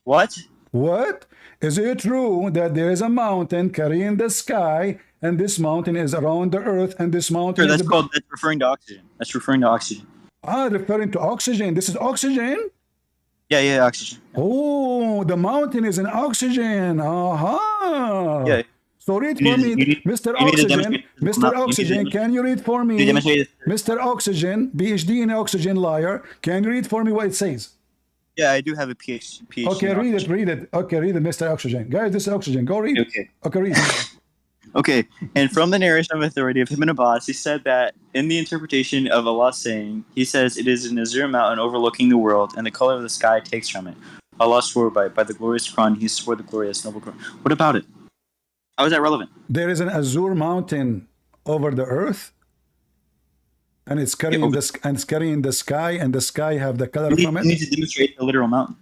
What? What? Is it true that there is a mountain carrying the sky and this mountain is around the earth and this mountain that's referring to oxygen. That's referring to oxygen. Referring to oxygen. This is oxygen? Yeah, oxygen. Oh, the mountain is in oxygen. Yeah. So read for me, Mr. Oxygen. Mr. Oxygen, can you read for me? Mr. Oxygen, PhD in oxygen liar. Can you read for me what it says? Yeah, I do have a PhD. Okay, read it. Okay, read it, Mr. Oxygen. Guys, this is oxygen. Go read. Okay, read. Okay, and from the narration of authority of Ibn Abbas, he said that in the interpretation of Allah saying, he says, it is an azure mountain overlooking the world, and the color of the sky takes from it. Allah swore by the glorious Quran, he swore the glorious noble Quran. What about it? How is that relevant? There is an azure mountain over the earth, and it's carrying the sky, and the sky have the color from it. You need to demonstrate the literal mountain.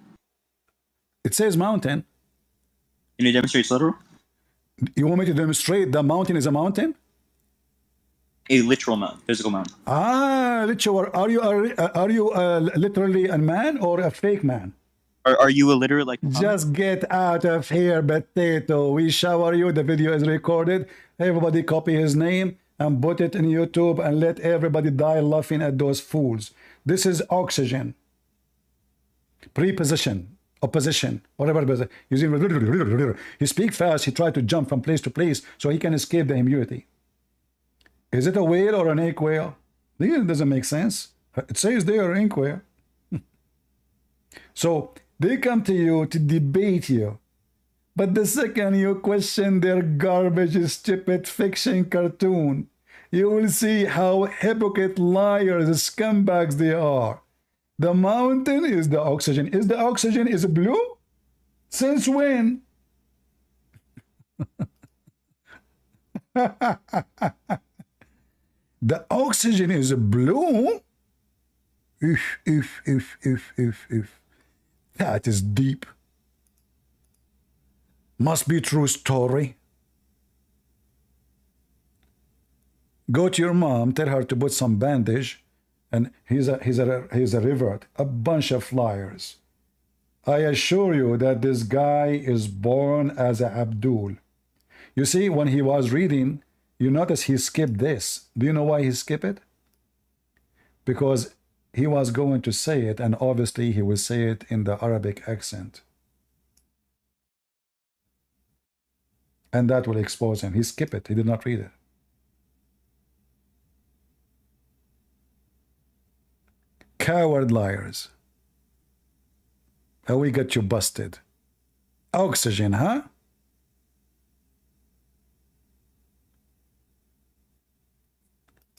It says mountain. You need to demonstrate it's literal? You want me to demonstrate the mountain is a mountain? A literal mountain, physical mountain. Ah, literal. Are you literally a man or a fake man? Are you illiterate like Muhammad? Just get out of here, potato. We shower you. The video is recorded. Everybody copy his name and put it in YouTube and let everybody die laughing at those fools. This is oxygen. Preposition, opposition, whatever. Using he speak fast. He tried to jump from place to place so he can escape the immunity. Is it a whale or an ink whale? It doesn't make sense. It says they are ink whale. So they come to you to debate you. But the second you question their garbage, stupid fiction cartoon, you will see how hypocrite liars, scumbags they are. The mountain is the oxygen. Is the oxygen is blue? Since when? The oxygen is blue? If. That is deep. Must be true story. Go to your mom, tell her to put some bandage, and he's a revert, a bunch of liars. I assure you that this guy is born as a Abdul. You see, when he was reading, you notice he skipped this. Do you know why he skipped it? Because he was going to say it, and obviously he will say it in the Arabic accent. And that will expose him. He skipped it. He did not read it. Coward liars. How we got you busted. Oxygen, huh?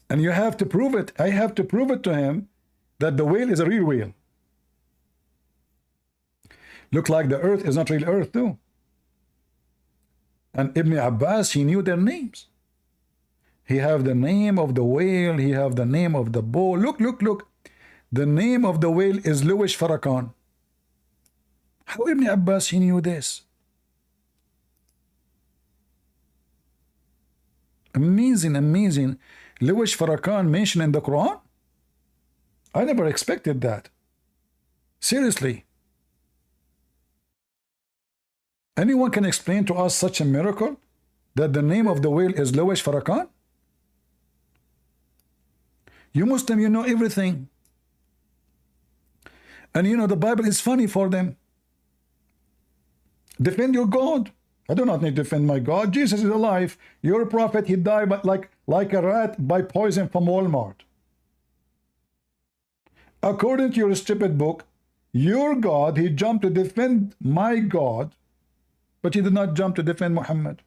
And you have to prove it. I have to prove it to him that the whale is a real whale. Look like the earth is not real earth too. And Ibn Abbas, he knew their names. He have the name of the whale. He have the name of the bull. Look. The name of the whale is Louis Farrakhan. How Ibn Abbas, he knew this? Amazing. Louis Farrakhan mentioned in the Quran? I never expected that. Seriously. Anyone can explain to us such a miracle? That the name of the whale is Louis Farrakhan? You Muslim, you know everything. And you know the Bible is funny for them. Defend your God. I do not need to defend my God. Jesus is alive. Your prophet, he died like a rat by poison from Walmart. According to your stupid book, your God, he jumped to defend my God, but he did not jump to defend Muhammad.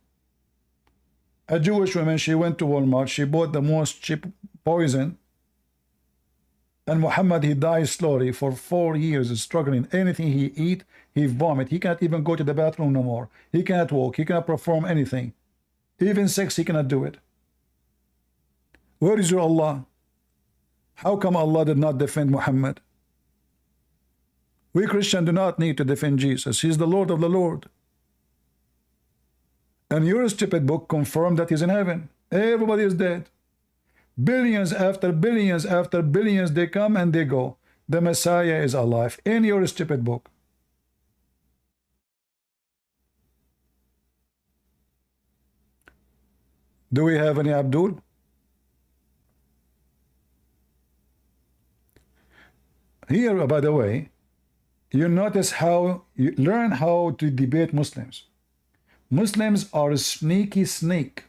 A Jewish woman, she went to Walmart, she bought the most cheap poison, and Muhammad, he died slowly for 4 years, struggling. Anything he eat, he vomit. He cannot even go to the bathroom no more. He cannot walk. He cannot perform anything. Even sex, he cannot do it. Where is your Allah? How come Allah did not defend Muhammad? We Christians do not need to defend Jesus. He's the Lord of the Lord. And your stupid book confirmed that he's in heaven. Everybody is dead. Billions after billions after billions, they come and they go. The Messiah is alive in your stupid book. Do we have any Abdul? Here, by the way, you notice how you learn how to debate Muslims. Muslims are a sneaky snake.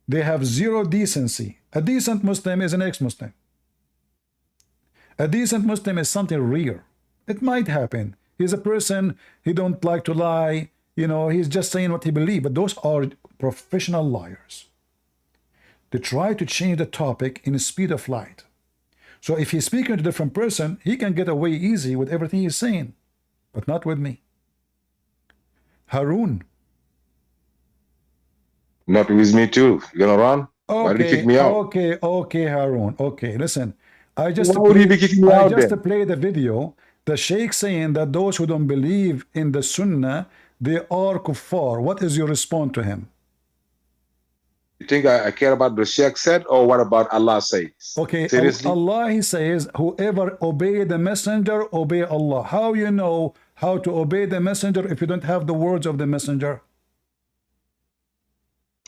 They have zero decency. A decent Muslim is an ex-Muslim. A decent Muslim is something rare. It might happen. He's a person, he don't like to lie, you know, he's just saying what he believes, but those are professional liars. They try to change the topic in the speed of light. So if he's speaking to a different person, he can get away easy with everything he's saying, but not with me. Harun. Not with me too. You gonna run? Why did you kick me out? Okay, Harun. Okay, listen. I just Why would he be kicking me out then? play the video. The Sheikh saying that those who don't believe in the Sunnah, they are kuffar. What is your response to him? You think I care about the Sheikh said, or what about Allah says? Okay, Seriously? Allah, he says, whoever obey the messenger, obey Allah. How you know how to obey the messenger if you don't have the words of the messenger?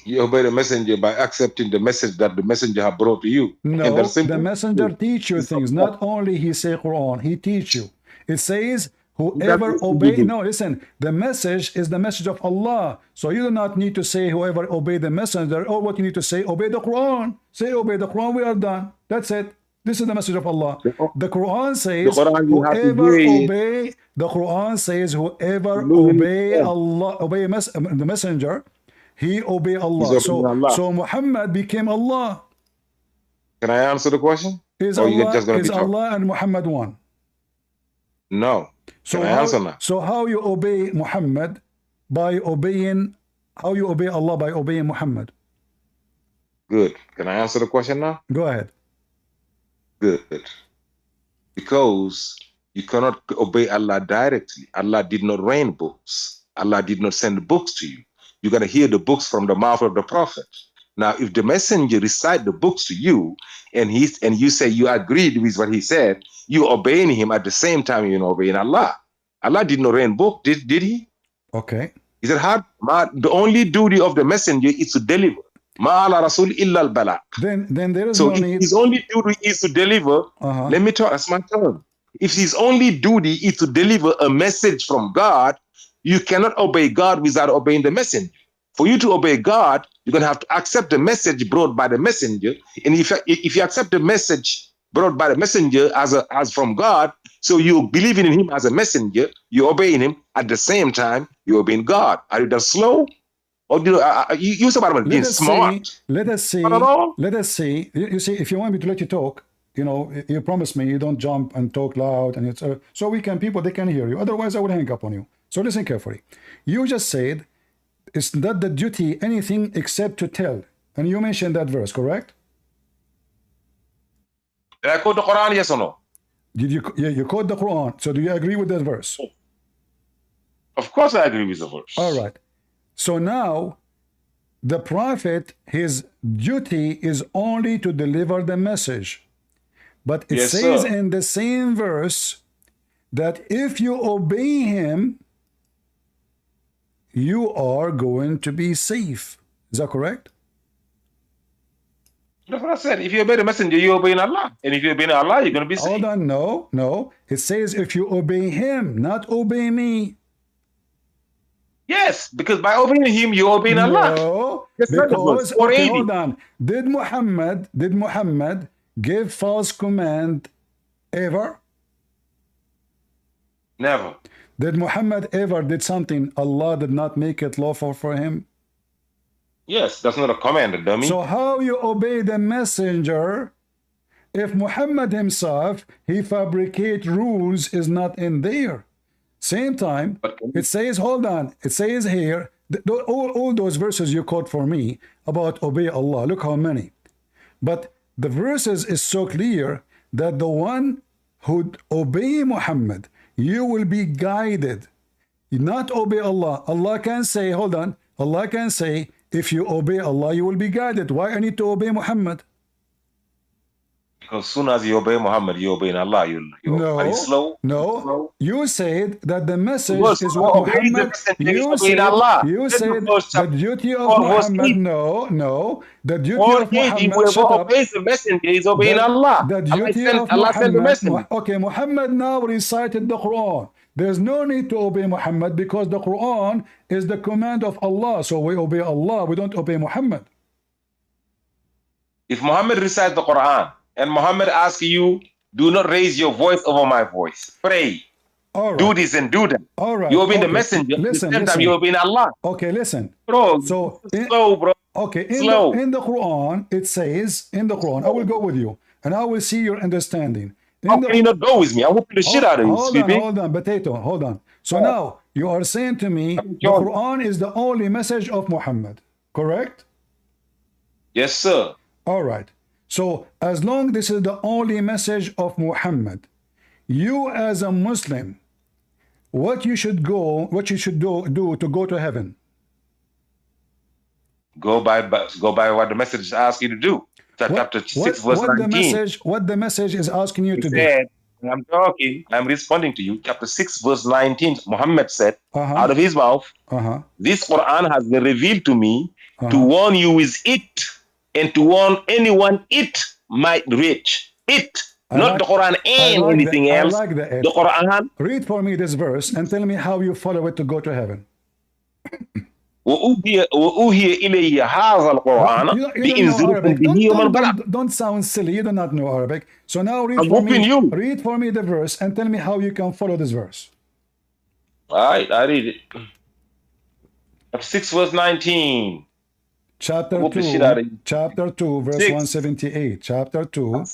You obey the messenger by accepting the message that the messenger have brought to you. No, And that's simple. the messenger teach you things. Not only he say Quran, he teach you. It says, whoever obey, no, listen, the message is the message of Allah. So you do not need to say whoever obey the messenger, or what you need to say, obey the Quran. Say obey the Quran, we are done. That's it. This is the message of Allah. The Quran says, whoever obey, the Quran says, whoever obey Allah, obey the messenger, he obey Allah. So Muhammad became Allah. Can I answer the question? Is or you're Allah, just going to is be talking? Allah and Muhammad one? No. Can I answer now? So how you obey Muhammad? By obeying, how you obey Allah? By obeying Muhammad. Good. Can I answer the question now? Go ahead. Good. Because you cannot obey Allah directly. Allah did not rain books. Allah did not send books to you. You're going to hear the books from the mouth of the prophet. Now, if the messenger recite the books to you, and you say you agreed with what he said, you obeying him at the same time you're obeying Allah. Allah did not rain book, did he? Okay. Is it hard? The only duty of the messenger is to deliver. Ma'ala Rasul illa al-bala. Then there is so no need. His only duty is to deliver. Let me talk. That's my turn. If his only duty is to deliver a message from God, you cannot obey God without obeying the messenger. For you to obey God, you're going to have to accept the message brought by the messenger. And if you accept the message brought by the messenger as from God, so you believing in him as a messenger, you're obeying him at the same time you're obeying God. Are you that slow? Or do you about being smart? Let us see. You see, if you want me to let you talk, you promise me you don't jump and talk loud, and it's so people they can hear you. Otherwise, I would hang up on you. So listen carefully. You just said it's not the duty anything except to tell, and you mentioned that verse, correct? Did I quote the Quran? Yes or no? Did you? Yeah, you quote the Quran. So do you agree with that verse? Of course, I agree with the verse. All right. So now, the prophet, his duty is only to deliver the message. But it says in the same verse that if you obey him, you are going to be safe. Is that correct? That's what I said. If you obey the messenger, you obey Allah. And if you obey Allah, you're going to be safe. Hold on. No. It says if you obey him, not obey me. Yes, because by obeying him, you obey Allah. No, because, okay, hold on. Did Muhammad give false command ever? Never. Did Muhammad ever did something Allah did not make it lawful for him? Yes, that's not a command, dummy. So how you obey the messenger if Muhammad himself, he fabricate rules is not in there? Same time, it says, hold on, it says here, all those verses you quote for me about obey Allah, look how many. But the verses is so clear that the one who obey Muhammad, you will be guided. You not obey Allah. Allah can say, hold on, Allah can say, if you obey Allah, you will be guided. Why I need to obey Muhammad? Because as soon as you obey Muhammad, you obey Allah. Are you slow? No. Slow? You said that the message is what Muhammad. You said the duty of Muhammad. No. The duty of Muhammad. Whoever obeys the messenger is obeying Allah. The duty of Muhammad. Okay, Muhammad now recited the Quran. There's no need to obey Muhammad because the Quran is the command of Allah. So we obey Allah. We don't obey Muhammad. If Muhammad recites the Quran, and Muhammad asks you, do not raise your voice over my voice. Pray. All right. Do this and do that. All right. You obey the messenger. Listen, at the same time, you obey Allah. Okay, listen. Bro, so slow, bro. Okay, slow. In the Quran, it says, in the Quran, I will go with you, and I will see your understanding. How can you not go with me? I'm whooping the shit out of you, hold on, potato, hold on. So now, you are saying to me, the Quran is the only message of Muhammad, correct? Yes, sir. All right. So, as long this is the only message of Muhammad, you as a Muslim, what you should do to go to heaven? Go by what the message is asking you to do. Chapter 6, verse 19. What the message is asking you to do. I'm talking, I'm responding to you. Chapter 6, verse 19, Muhammad said, out of his mouth, this Quran has been revealed to me to warn you with it and to warn anyone it might reach. It, not the Quran and anything else. The Quran. Read for me this verse and tell me how you follow it to go to heaven. وأوحي إلي هذا القرآن لإنذركم به يوم البعث. Don't sound silly. You do not know Arabic. So now read for me the verse and tell me how you can follow this verse. All right, I read it. Chapter 6, verse 19. Chapter 2, verse 178. Chapter 2,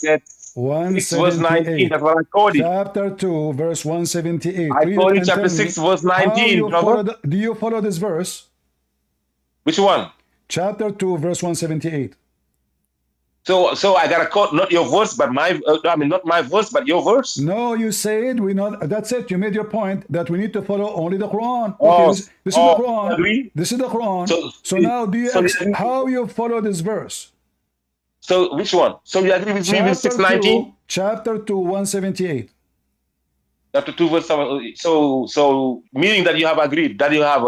178. That's what I called it. Chapter 2, verse 178. I called it chapter 6, verse 19. Do you follow this verse? Which one? Chapter 2, verse 178. So I got to quote not your verse, but not my verse, but your verse. No, you said we not. That's it. You made your point that we need to follow only the Quran. Okay, this is the Quran. Agree? This is the Quran. So now, how you follow this verse? So which one? So you agree with me with 619? Chapter 2, 178. Chapter 2, verse 7. So meaning that you have agreed, that you have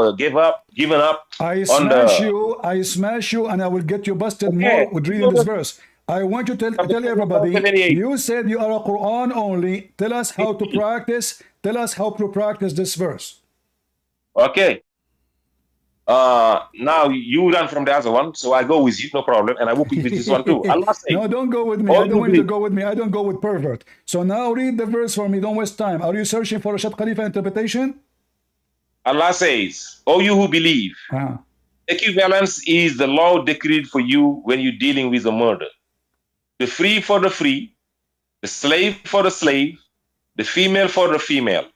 given up. I smash you, and I will get you busted more with reading this verse. I want you to tell everybody. You said you are a Quran only. Tell us how to practice. Tell us how to practice this verse. Okay. Now you run from the other one, so I go with you, no problem, and I will pick with this one too. Allah say, no, don't go with me. I don't want you to go with me. I don't go with pervert. So now read the verse for me. Don't waste time. Are you searching for a Shad Khalifa interpretation? Allah says, "O you who believe, equivalence is the law decreed for you when you're dealing with a murder. The free for the free, the slave for the slave, the female for the female.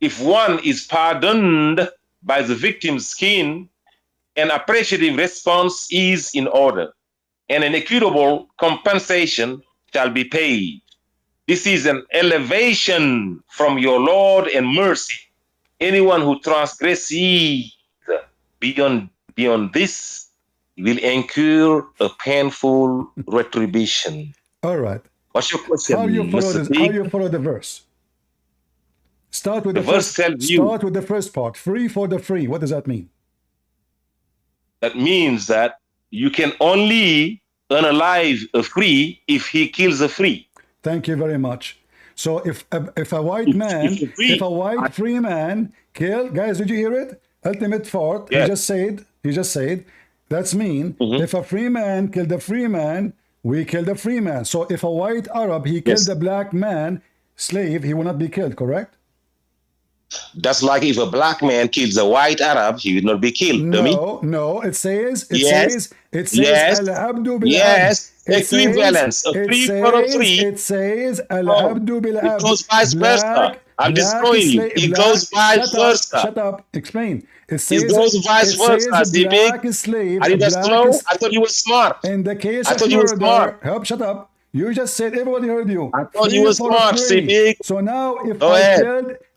If one is pardoned by the victim's skin, an appreciative response is in order, and an equitable compensation shall be paid. This is an elevation from your Lord and mercy. Anyone who transgresses beyond this will incur a painful retribution." All right. What's your question? How you follow the verse? Start with the first part. Free for the free. What does that mean? That means that you can only unalive a free if he kills a free. Thank you very much. So if a white man, if a white free man kill, guys, did you hear it? Ultimate fort. Yes. He just said. That's mean. If a free man killed a free man, we kill the free man. So if a white Arab he killed a black man slave, he will not be killed. Correct? That's like if a black man kills a white Arab, he will not be killed. No. It says al-abdu bil-abd. Yes. Equivalence. A free for a free. It says al-abdu bil-abd. It goes vice versa. I'm destroying you. It goes vice versa. Shut up. Explain. It says it goes vice versa. Black slave. Are you that slow? I thought you were smart. In the case of murder, help. Shut up. You just said everybody heard you. I thought you were smart, Sadiq. So now,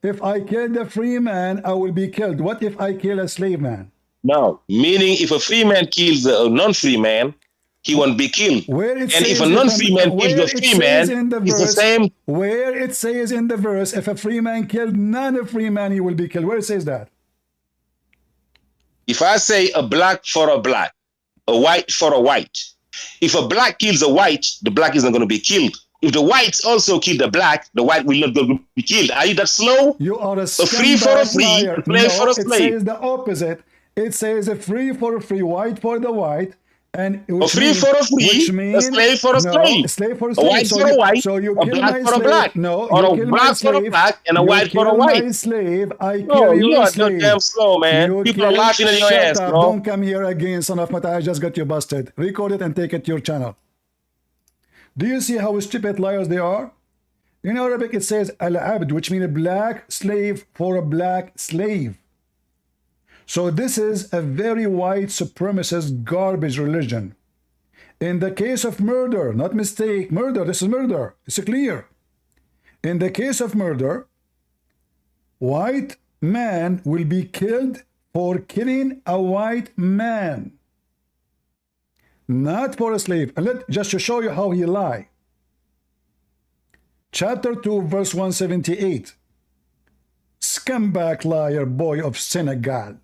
if I killed a free man, I will be killed. What if I kill a slave man? No, meaning if a free man kills a non-free man, he won't be killed. And if a non-free man kills a free man, it's the same. Where it says in the verse, if a free man killed non-free man, he will be killed. Where it says that? If I say a black for a black, a white for a white, if a black kills a white, the black is not going to be killed. If the whites also kill the black, the white will not be killed. Are you that slow? You are a free for a free, a slave for a slave. It says the opposite. It says a free for a free, white for the white, and a free for a free, a slave for a slave, a slave for a slave, a white for a white, so you a kill black my for a black, or a black for a black, and a white for a white. My slave, I kill you your are slave. damn slow, man. People are laughing at your ass, bro. Don't come here again, son of Mata. I just got you busted. Record it and take it to your channel. Do you see how stupid liars they are? In Arabic, it says al-abd, which means a black slave for a black slave. So this is a very white supremacist garbage religion. In the case of murder, not mistake, murder, this is murder. It's clear. In the case of murder, white man will be killed for killing a white man. not for a slave. And just to show you how he lie. Chapter 2, verse 178. Scumbag liar, boy of Senegal.